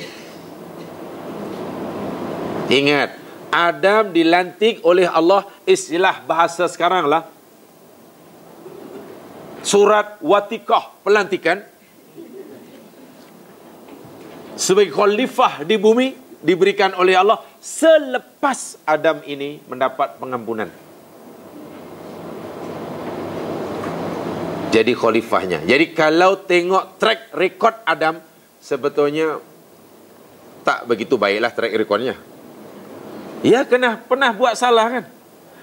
A: Ingat, Adam dilantik oleh Allah, istilah bahasa sekarang lah, surat watikah, pelantikan, sebagai khalifah di bumi, diberikan oleh Allah selepas Adam ini mendapat pengampunan. Jadi khalifahnya. Jadi kalau tengok track record Adam, sebetulnya tak begitu baiklah track recordnya. Ya, pernah buat salah kan?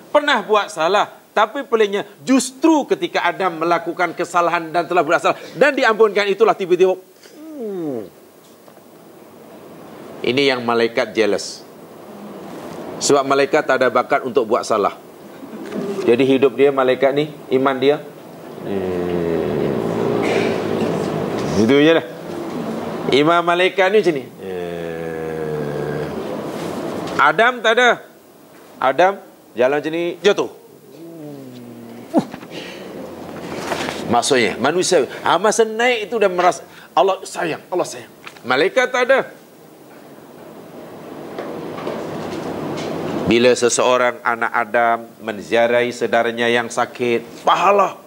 A: Pernah buat salah. Tapi peliknya, justru ketika Adam melakukan kesalahan dan telah buat salah dan diampunkan, itulah tiba-tiba ini yang malaikat jealous. Sebab malaikat tak ada bakat untuk buat salah. Jadi hidup dia, malaikat ni, iman dia itu je lah. Iman malaikat ni macam ni. Adam tak ada. Adam jalan macam ni, jatuh. Maksudnya manusia masa naik itu dah merasa Allah sayang, Allah sayang. Malaikat tak ada. Bila seseorang anak Adam menziarahi saudaranya yang sakit, pahala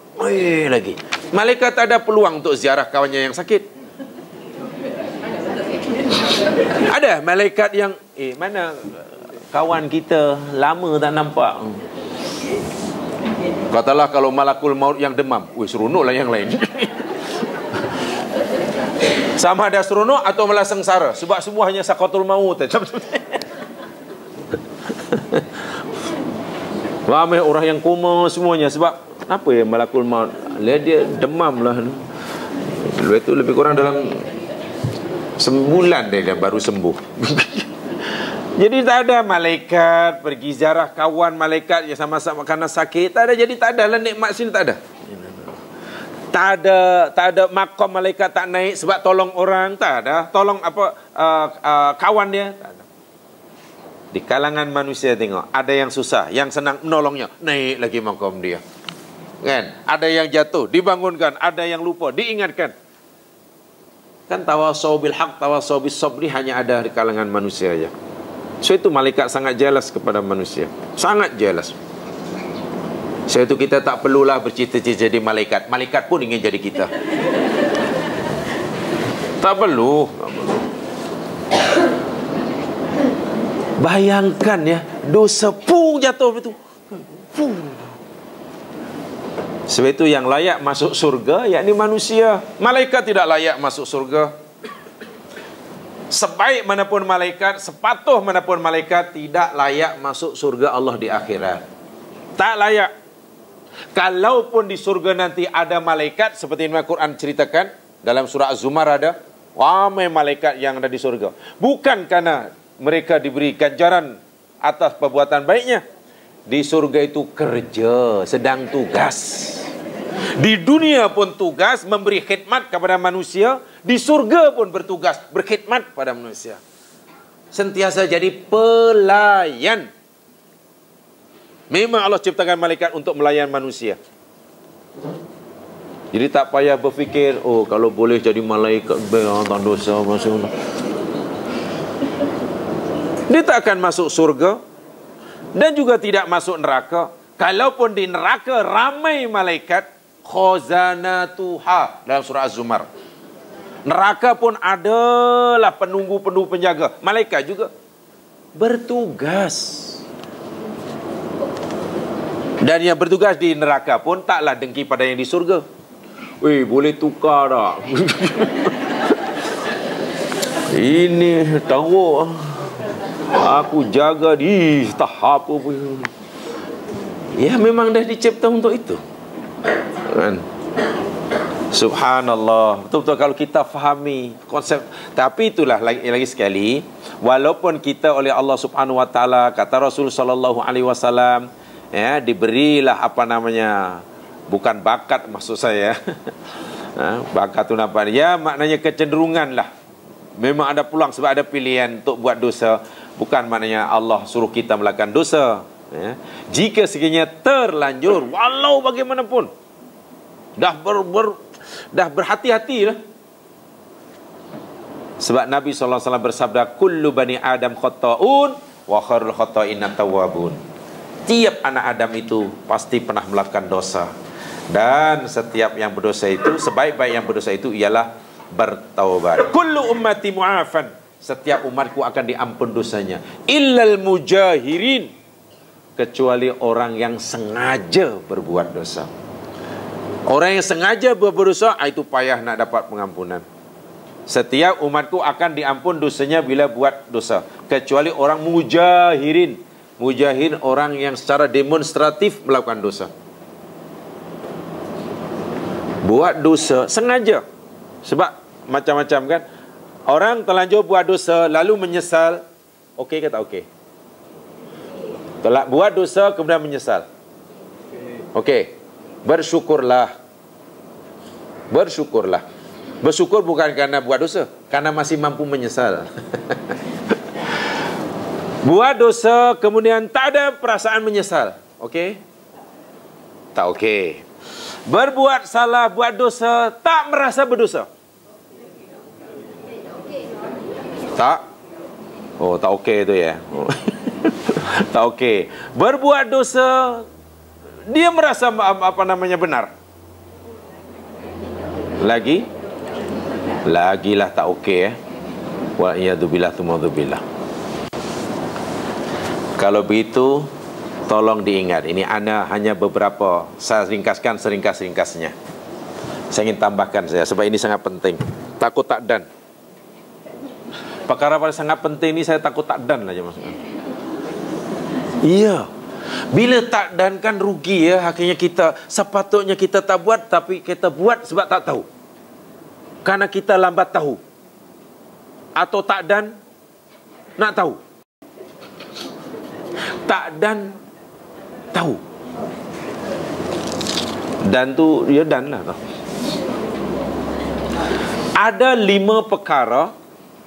A: lagi. Malaikat tak ada peluang untuk ziarah kawannya yang sakit. Ada malaikat yang mana kawan kita lama tak nampak. Katalah kalau malakul maut yang demam, seronoklah yang lain. Sama ada seronok atau malah sengsara, sebab semua hanya sakatul maut. Ramai orang yang koma semuanya. Sebab apa ya, malakul maut dia demam lah. Lepas tu lebih kurang dalam sebulan dia baru sembuh. Jadi tak ada malaikat pergi ziarah kawan malaikat yang sama-sama kerana sakit. Tak ada. Jadi tak ada lah nikmat sini, tak ada. Tak ada makam malaikat tak naik sebab tolong orang, tak ada. Tolong kawan dia, tak ada. Di kalangan manusia tengok, ada yang susah, yang senang menolongnya, naik lagi makam dia. Kan? Ada yang jatuh, dibangunkan, ada yang lupa, diingatkan. Kan tawasau bil haq, tawasau bis sabri hanya ada di kalangan manusia aja. So itu malaikat sangat jealous kepada manusia. Sangat jealous. So itu kita tak perlulah bercita-cita jadi malaikat. Malaikat pun ingin jadi kita. Tak perlu. Bayangkan ya, dosa jatuh begitu. Sebab itu yang layak masuk surga yakni manusia. Malaikat tidak layak masuk surga. Sebaik manapun malaikat, sepatuh manapun malaikat, tidak layak masuk surga Allah di akhirat. Tak layak. Kalaupun di surga nanti ada malaikat, seperti yang Al-Quran ceritakan, dalam surah Az-Zumar ada, ramai malaikat yang ada di surga. Bukan karena mereka diberi ganjaran atas perbuatan baiknya. Di surga itu kerja, sedang tugas. Di dunia pun tugas memberi khidmat kepada manusia, di surga pun bertugas berkhidmat pada manusia. Sentiasa jadi pelayan. Memang Allah ciptakan malaikat untuk melayan manusia. Jadi tak payah berfikir, oh kalau boleh jadi malaikat tak dosa masuk. Dia tak akan masuk surga dan juga tidak masuk neraka. Kalaupun di neraka ramai malaikat, khazanatuha dalam surah Az-Zumar. Neraka pun adalah penunggu-penunggu penjaga. Malaikat juga bertugas. Dan yang bertugas di neraka pun taklah dengki pada yang di surga. Weh, boleh tukar tak? Ini tahu aku jaga di tahap apa pun. Ya memang dah dicipta untuk itu. Kan? Subhanallah. Betul-betul kalau kita fahami konsep. Tapi itulah lagi sekali, walaupun kita oleh Allah Subhanahu wa taala, kata Rasul sallallahu alaihi wasallam, ya, diberilah apa namanya, bukan bakat maksud saya. Bakat itu nampak, ya maknanya kecenderungan lah. Memang ada peluang sebab ada pilihan untuk buat dosa. Bukan maknanya Allah suruh kita melakukan dosa, ya. Jika sekiranya terlanjur, walau bagaimanapun, dah berhati-hati lah. Sebab Nabi SAW bersabda, kullu bani Adam khata'un wa khairul khata'inat tawwabun. Tiap anak Adam itu pasti pernah melakukan dosa. Dan setiap yang berdosa itu, sebaik-baik yang berdosa itu ialah bertaubat. Kullu ummati mu'afan. Setiap umatku akan diampun dosanya. Illal mujahirin. Kecuali orang yang sengaja berbuat dosa. Orang yang sengaja berbuat dosa, itu payah nak dapat pengampunan. Setiap umatku akan diampun dosanya bila buat dosa. Kecuali orang mujahirin. Mujahirin orang yang secara demonstratif melakukan dosa. Buat dosa sengaja. Sebab macam-macam kan. Orang terlanjur buat dosa lalu menyesal. Okey ke tak okey? Telah buat dosa kemudian menyesal. Okey. Bersyukurlah. Bersyukurlah. Bersyukur bukan karena buat dosa, karena masih mampu menyesal. Buat dosa kemudian tak ada perasaan menyesal. Okey? Tak okey. Berbuat salah, buat dosa, tak merasa berdosa. Tak? Oh, tak okey tu ya. Tak okey. Berbuat dosa, dia merasa apa namanya benar. Lagilah tak okey wa iyadzubillah tumadzubillah. Kalau begitu, tolong diingat, ini ana hanya beberapa, saya ringkaskan seringkas-ringkasnya. Saya ingin tambahkan saya sebab ini sangat penting. Takut tak dan. Perkara paling sangat penting ini saya takut tak dan aja maksudnya. Iya. Bila tak dan kan rugi ya, akhirnya kita sepatutnya kita tak buat tapi kita buat sebab tak tahu. Karena kita lambat tahu. Atau tak dan nak tahu. Tak dan tahu. Dan tu ya dan lah. Ada 5 perkara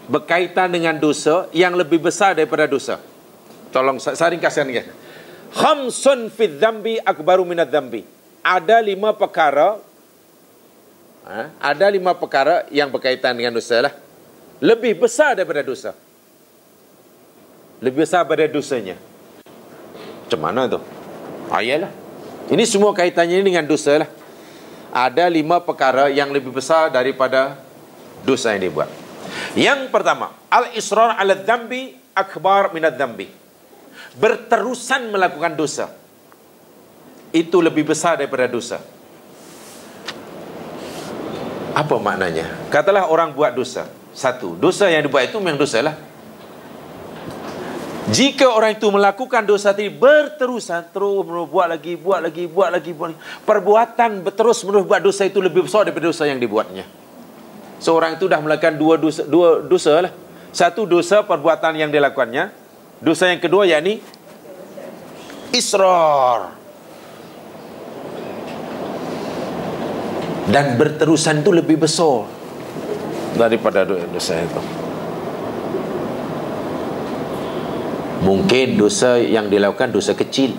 A: berkaitan dengan dosa yang lebih besar daripada dosa. Tolong saya ringkaskan ya. Khamsun fi dzambi akbaru minadz dzambi. Ada 5 perkara. Ada 5 perkara yang berkaitan dengan dosa lah. Lebih besar daripada dosa. Lebih besar daripada dosanya. Macam mana tu? Ayalah. Ini semua kaitannya dengan dosa lah. Ada 5 perkara yang lebih besar daripada dosa yang dibuat. Yang pertama, al-israr ala dzambi akbar minadz dzambi. Berterusan melakukan dosa. Itu lebih besar daripada dosa. Apa maknanya? Katalah orang buat dosa. Satu, dosa yang dibuat itu memang dosa lah. Jika orang itu melakukan dosa tadi berterusan, terus buat lagi, perbuatan terus menerus buat dosa itu lebih besar daripada dosa yang dibuatnya. Seorang itu dah melakukan dua dosa lah. Satu, dosa perbuatan yang dilakukannya. Dosa yang kedua yakni israr. Dan berterusan itu lebih besar daripada dosa itu. Mungkin dosa yang dilakukan dosa kecil,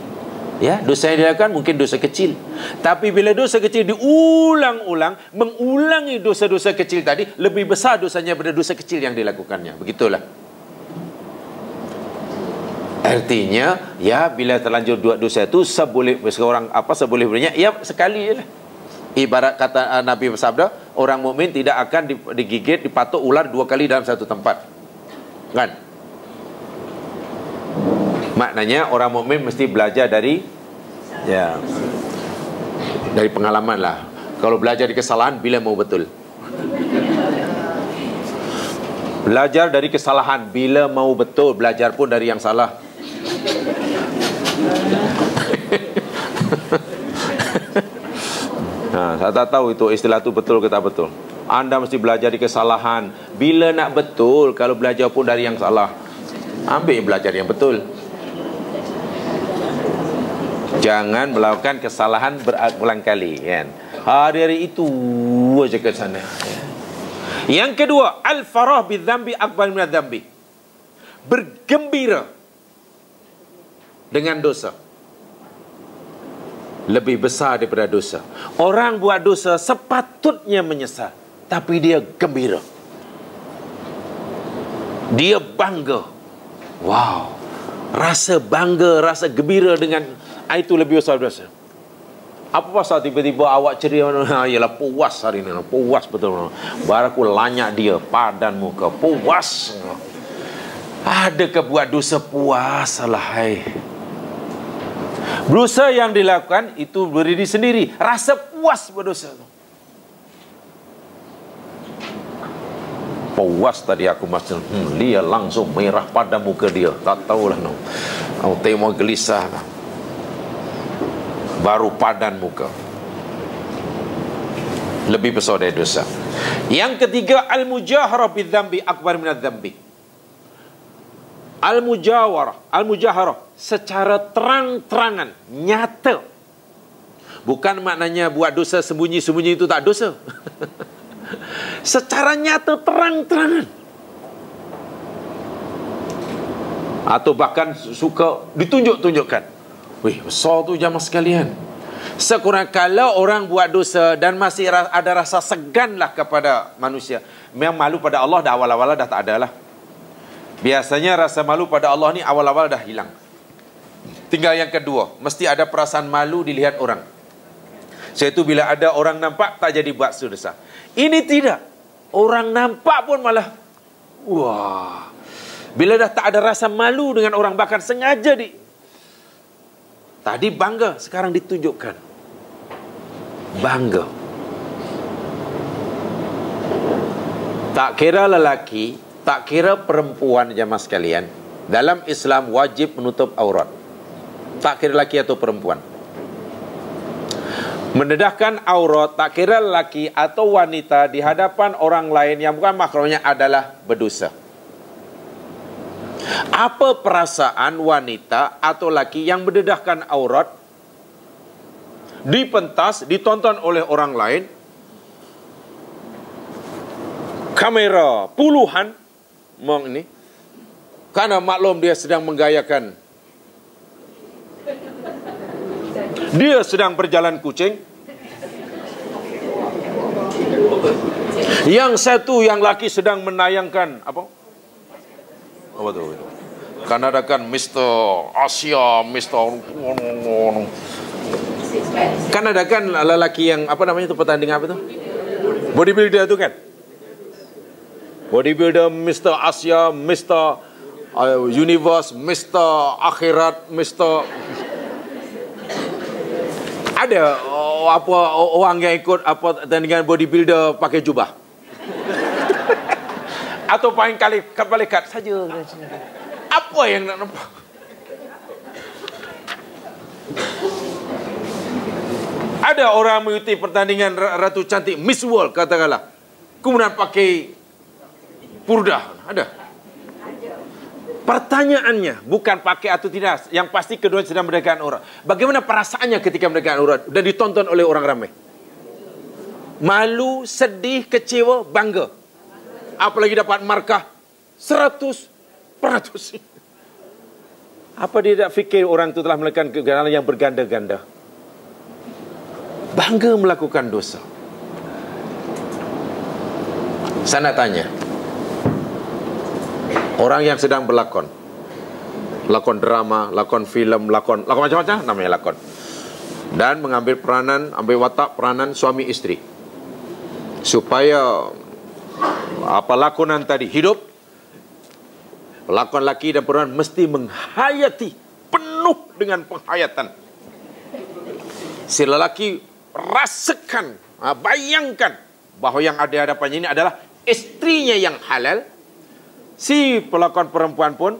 A: ya, dosa yang dilakukan mungkin dosa kecil. Tapi bila dosa kecil diulang-ulang, mengulangi dosa-dosa kecil tadi, lebih besar dosanya daripada dosa kecil yang dilakukannya. Begitulah. Artinya, ya, bila terlanjur dua dosa itu seboleh-bolehnya, ya, sekali je lah. Ibarat kata Nabi bersabda, orang mukmin tidak akan digigit, dipatuk ular 2 kali dalam satu tempat. Kan? Maknanya orang mukmin mesti belajar dari pengalaman lah. Kalau belajar dari kesalahan, bila mau betul. Belajar dari kesalahan, bila mau betul. Belajar pun dari yang salah. Saya tak tahu itu istilah itu betul ke tak betul. Anda mesti belajar dari kesalahan. Bila nak betul, kalau belajar pun dari yang salah, ambil belajar yang betul. Jangan melakukan kesalahan berulang kali, kan? Hari-hari itu aja ke sana. Yang kedua, al-farah bidzambi akbar minadz dzambi. Bergembira dengan dosa lebih besar daripada dosa. Orang buat dosa sepatutnya menyesal, tapi dia gembira. Dia bangga. Wow. Rasa bangga, rasa gembira dengan itu lebih besar dosa. Apa pasal tiba-tiba awak ceria? Yalah, puas hari ni. Puas betul. Baru aku lanyak dia, padan muka. Puas. Adakah buat dosa puas? Alahai. Dosa yang dilakukan itu berdiri sendiri. Rasa puas berdosa. Puas tadi aku masih dia langsung merah pada muka dia. Tak tahulah no. Aku tengok gelisah. Baru padan muka. Lebih besar dari dosa. Yang ketiga, al-mujaharah bidzambi akbar minadz dzambi. Al-mujaharah secara terang-terangan, nyata. Bukan maknanya buat dosa sembunyi-sembunyi itu tak dosa. Secara nyata, terang-terangan. Atau bahkan suka ditunjuk-tunjukkan. Wih, besar tu jamaah sekalian. Sekurang kalau orang buat dosa dan masih ada rasa seganlah kepada manusia. Memang malu pada Allah dah awal-awal dah tak ada lah. Biasanya rasa malu pada Allah ni awal-awal dah hilang. Tinggal yang kedua, mesti ada perasaan malu dilihat orang. Iaitu bila ada orang nampak tak jadi buat dosa. Ini tidak. Orang nampak pun malah wah. Bila dah tak ada rasa malu dengan orang, bahkan sengaja tadi bangga, sekarang ditunjukkan. Bangga. Tak kira lelaki, tak kira perempuan jamaah sekalian, dalam Islam wajib menutup aurat. Tak kira lelaki atau perempuan. Mendedahkan aurat, tak kira lelaki atau wanita di hadapan orang lain yang bukan mahramnya adalah berdosa. Apa perasaan wanita atau lelaki yang mendedahkan aurat, dipentas, ditonton oleh orang lain, kamera puluhan ini, karena maklum dia sedang menggayakan, dia sedang berjalan kucing. Yang satu, yang laki sedang menayangkan apa tu? Kan ada kan Mr. Asia, Mr. Kan ada kan lelaki yang apa namanya tu, pertandingan apa tu? Bodybuilder tu kan? Bodybuilder, Mr. Asia, Mr. Universe, Mr. Akhirat, Mr. Ada apa orang yang ikut apa tandingan bodybuilder pakai jubah. Atau paling kali kat saja. Apa yang nak nampak? Ada orang mengikuti pertandingan Ratu Cantik Miss World katakanlah. Kemudian pakai purdah. Ada. Pertanyaannya bukan pakai atau tidak. Yang pasti kedua sedang merdekakan orang. Bagaimana perasaannya ketika merdekakan orang dan ditonton oleh orang ramai? Malu, sedih, kecewa, bangga. Apalagi dapat markah 100%. Apa dia tak fikir orang itu telah melakukan kegagalan yang berganda-ganda? Bangga melakukan dosa. Saya nak tanya, orang yang sedang berlakon, lakon drama, lakon filem, lakon macam-macam namanya lakon, dan mengambil peranan, ambil watak peranan suami isteri, supaya lakonan tadi hidup, pelakon laki dan perempuan mesti menghayati penuh dengan penghayatan. Si lelaki rasakan, bayangkan bahawa yang ada di hadapannya ini adalah istrinya yang halal. Si pelakon perempuan pun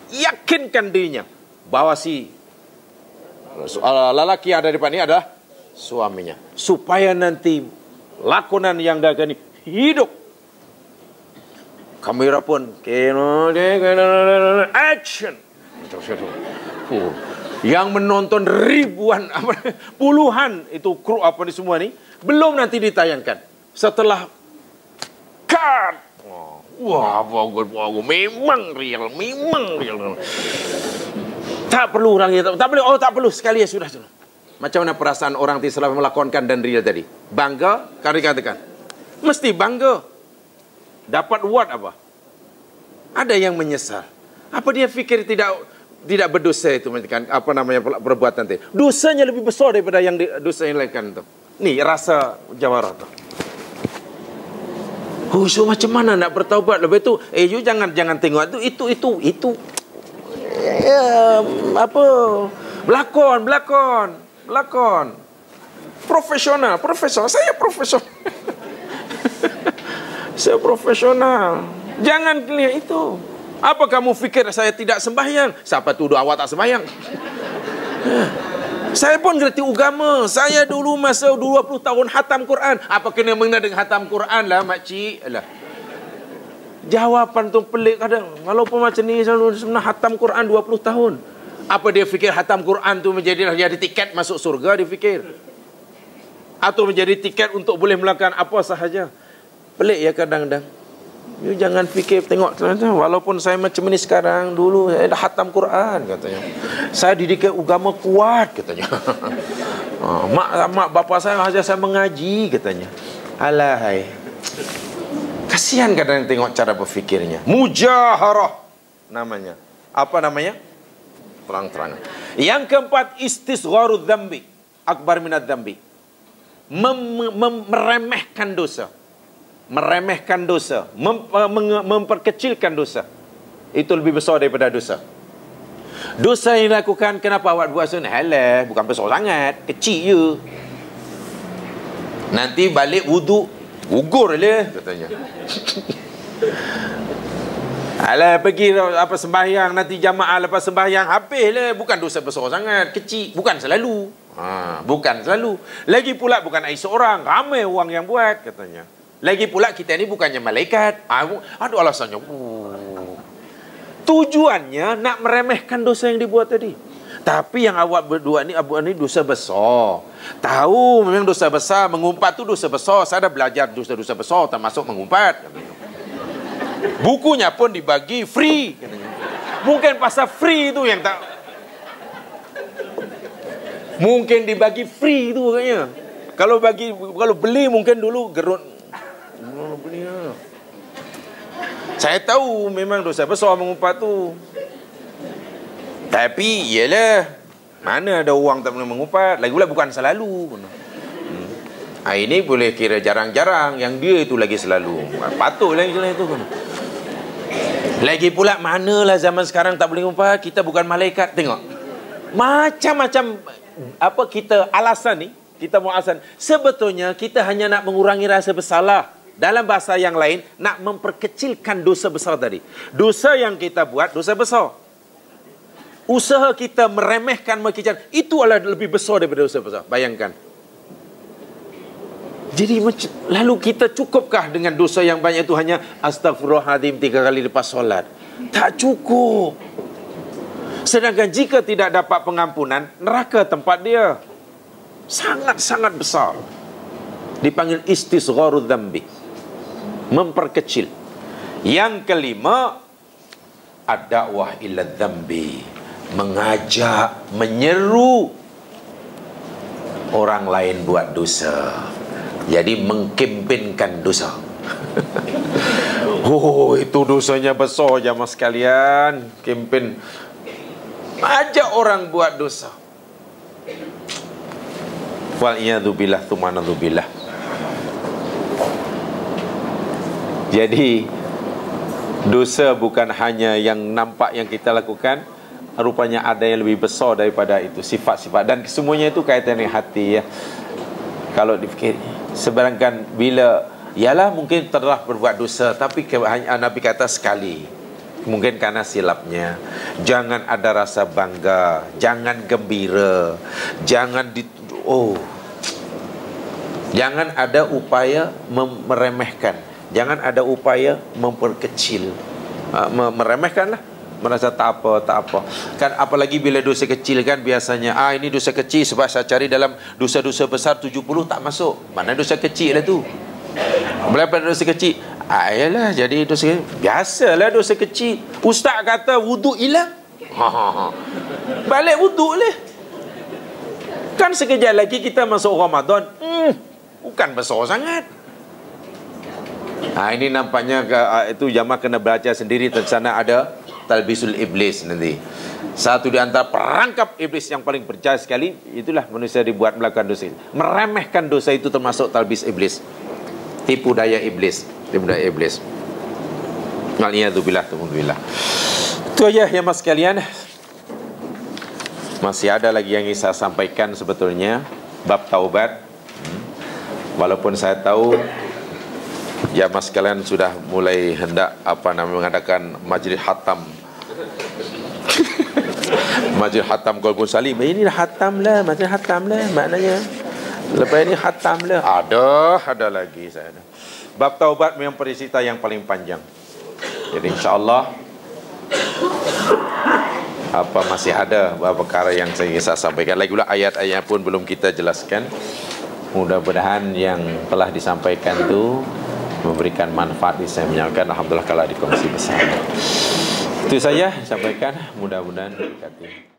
A: yakinkan dirinya bahawa si lelaki yang ada di depan ini adalah suaminya, supaya nanti lakonan yang dagang ini hidup. Kamera pun action. Yang menonton ribuan, puluhan itu kru apa ni semua ni, belum nanti ditayangkan. Setelah cut, wah, bagus, memang real. Tak perlu orang yang tak perlu. Oh, tak perlu sekali ya sudah. Macam mana perasaan orang setelah melakonkan dan real tadi? Bangga, kan dikatakan. Mesti bangga. Dapat award apa? Ada yang menyesal. Apa dia fikir tidak berdosa itu, kan? Apa namanya perbuatan itu? Dosanya lebih besar daripada yang dosa yang lainkan itu. Ni rasa jawara tu. Oh, so macam mana nak bertaubat? Lepas tu, you jangan tengok itu. Apa? Belakon. Profesional. Saya profesional. Saya profesional. Jangan lihat itu. Apa kamu fikir saya tidak sembahyang? Siapa tuduh awak tak sembahyang? Saya pun ngerti agama. Saya dulu masa 20 tahun hatam Quran. Apa kena mengenai dengan hatam Quran lah, makcik? Alah. Jawapan tu pelik kadang. Walaupun macam ni sebenarnya hatam Quran 20 tahun. Apa dia fikir hatam Quran tu menjadi tiket masuk surga, dia fikir? Atau menjadi tiket untuk boleh melakukan apa sahaja? Pelik ya kadang-kadang. You jangan fikir, tengok, walaupun saya macam ni sekarang, dulu saya dah hatam Quran katanya. Saya didikan agama kuat katanya. Mak bapa saya ajar saya mengaji katanya. Alahai. Kasihan kadang tengok cara berfikirnya. Mujaharah namanya. Apa namanya? Terang-terangan. Yang keempat, istisgharudz dzambi akbar minadz dzambi. Meremehkan dosa. Memperkecilkan dosa. Itu lebih besar daripada dosa. Dosa yang dilakukan, kenapa awak buat sunnah? Halah, bukan besar sangat, kecil je. Nanti balik wuduk, gugur lah katanya. Alah, pergi apa sembahyang, nanti jamaah lepas sembahyang habis lah. Bukan dosa besar sangat, kecil, bukan selalu. Bukan selalu. Lagi pula bukan ai seorang, ramai orang yang buat katanya. Lagi pula kita ni bukannya malaikat. Ada alasannya. Tujuannya nak meremehkan dosa yang dibuat tadi. Tapi yang awak berdua ni dosa besar. Tahu memang dosa besar. Mengumpat tu dosa besar. Saya dah belajar dosa-dosa besar termasuk mengumpat. Bukunya pun dibagi free katanya. Mungkin pasal free tu yang tak. Mungkin dibagi free tu katanya. Kalau beli mungkin dulu gerut. Saya tahu memang dosa besar mengumpat tu. Tapi iyalah, mana ada orang tak boleh mengumpat. Lagi pula bukan selalu. Ini boleh kira jarang-jarang. Yang dia itu lagi selalu. Patutlah itu. Lagi pula manalah zaman sekarang tak boleh mengumpat. Kita bukan malaikat. Tengok macam-macam apa kita alasan ni. kita mau azan. Sebetulnya kita hanya nak mengurangi rasa bersalah. Dalam bahasa yang lain, nak memperkecilkan dosa besar tadi. Dosa yang kita buat, dosa besar. Usaha kita meremehkan, mengkecilkan, itu adalah lebih besar daripada dosa besar. Bayangkan. Jadi, lalu kita cukupkah dengan dosa yang banyak itu hanya astagfirullahaladzim 3 kali lepas solat? Tak cukup. Sedangkan jika tidak dapat pengampunan, neraka tempat dia. Sangat-sangat besar. Dipanggil istisgharudz dzambi. Memperkecil. Yang kelima, ad-da'wah ila dzambi. Mengajak, menyeru orang lain buat dosa. Jadi mengkempenkan dosa. Oh, itu dosanya besar jamaah sekalian. Kempen. Ajak orang buat dosa. Wal'iyadzubillah, tumanadzubillah. Jadi dosa bukan hanya yang nampak yang kita lakukan, rupanya ada yang lebih besar daripada itu, sifat-sifat, dan semuanya itu kaitan dengan hati ya. Kalau dipikir, sebarangkan bila ialah mungkin telah berbuat dosa, tapi Nabi kata sekali, mungkin karena silapnya. Jangan ada rasa bangga, jangan gembira, jangan jangan ada upaya meremehkan. Jangan ada upaya memperkecil, meremehkanlah, merasa tak apa. Kan apalagi bila dosa kecil kan biasanya, ini dosa kecil sebab saya cari dalam dosa-dosa besar 70 tak masuk. Mana dosa kecil lah tu. Berapa dosa kecil? Ayalah jadi dosa kecil. Biasalah dosa kecil. Ustaz kata wuduk hilang. Balik wuduk lah. Kan sekejap lagi kita masuk Ramadan. Bukan besar sangat. Ini nampaknya itu jamaah kena baca sendiri. Di sana ada talbisul iblis nanti. Satu di antara perangkap iblis yang paling berjaya sekali, itulah manusia dibuat melakukan dosa. Meremehkan dosa itu termasuk talbis iblis. Tipu daya iblis. Tipu daya iblis. Wal'iyadzubillah, tumanadzubillah. Itu aja ya mas sekalian. Masih ada lagi yang ingin saya sampaikan sebetulnya. Bab taubat. Walaupun saya tahu ya mas sekalian sudah mulai hendak mengadakan majlis hatam. Majlis hatam Qalbun Salim. Ini hatam lah, majlis hatam lah maknanya. Lepas ini hatam lah. Ada lagi saya. Bab taubat memang cerita yang paling panjang. Jadi insya-Allah masih ada beberapa perkara yang saya ingin sampaikan. Lagi pula ayat-ayat pun belum kita jelaskan. Mudah-mudahan yang telah disampaikan itu memberikan manfaat. Saya menyampaikan alhamdulillah kalau dikongsi bersama. Itu saja sampaikan, mudah-mudahan berkati.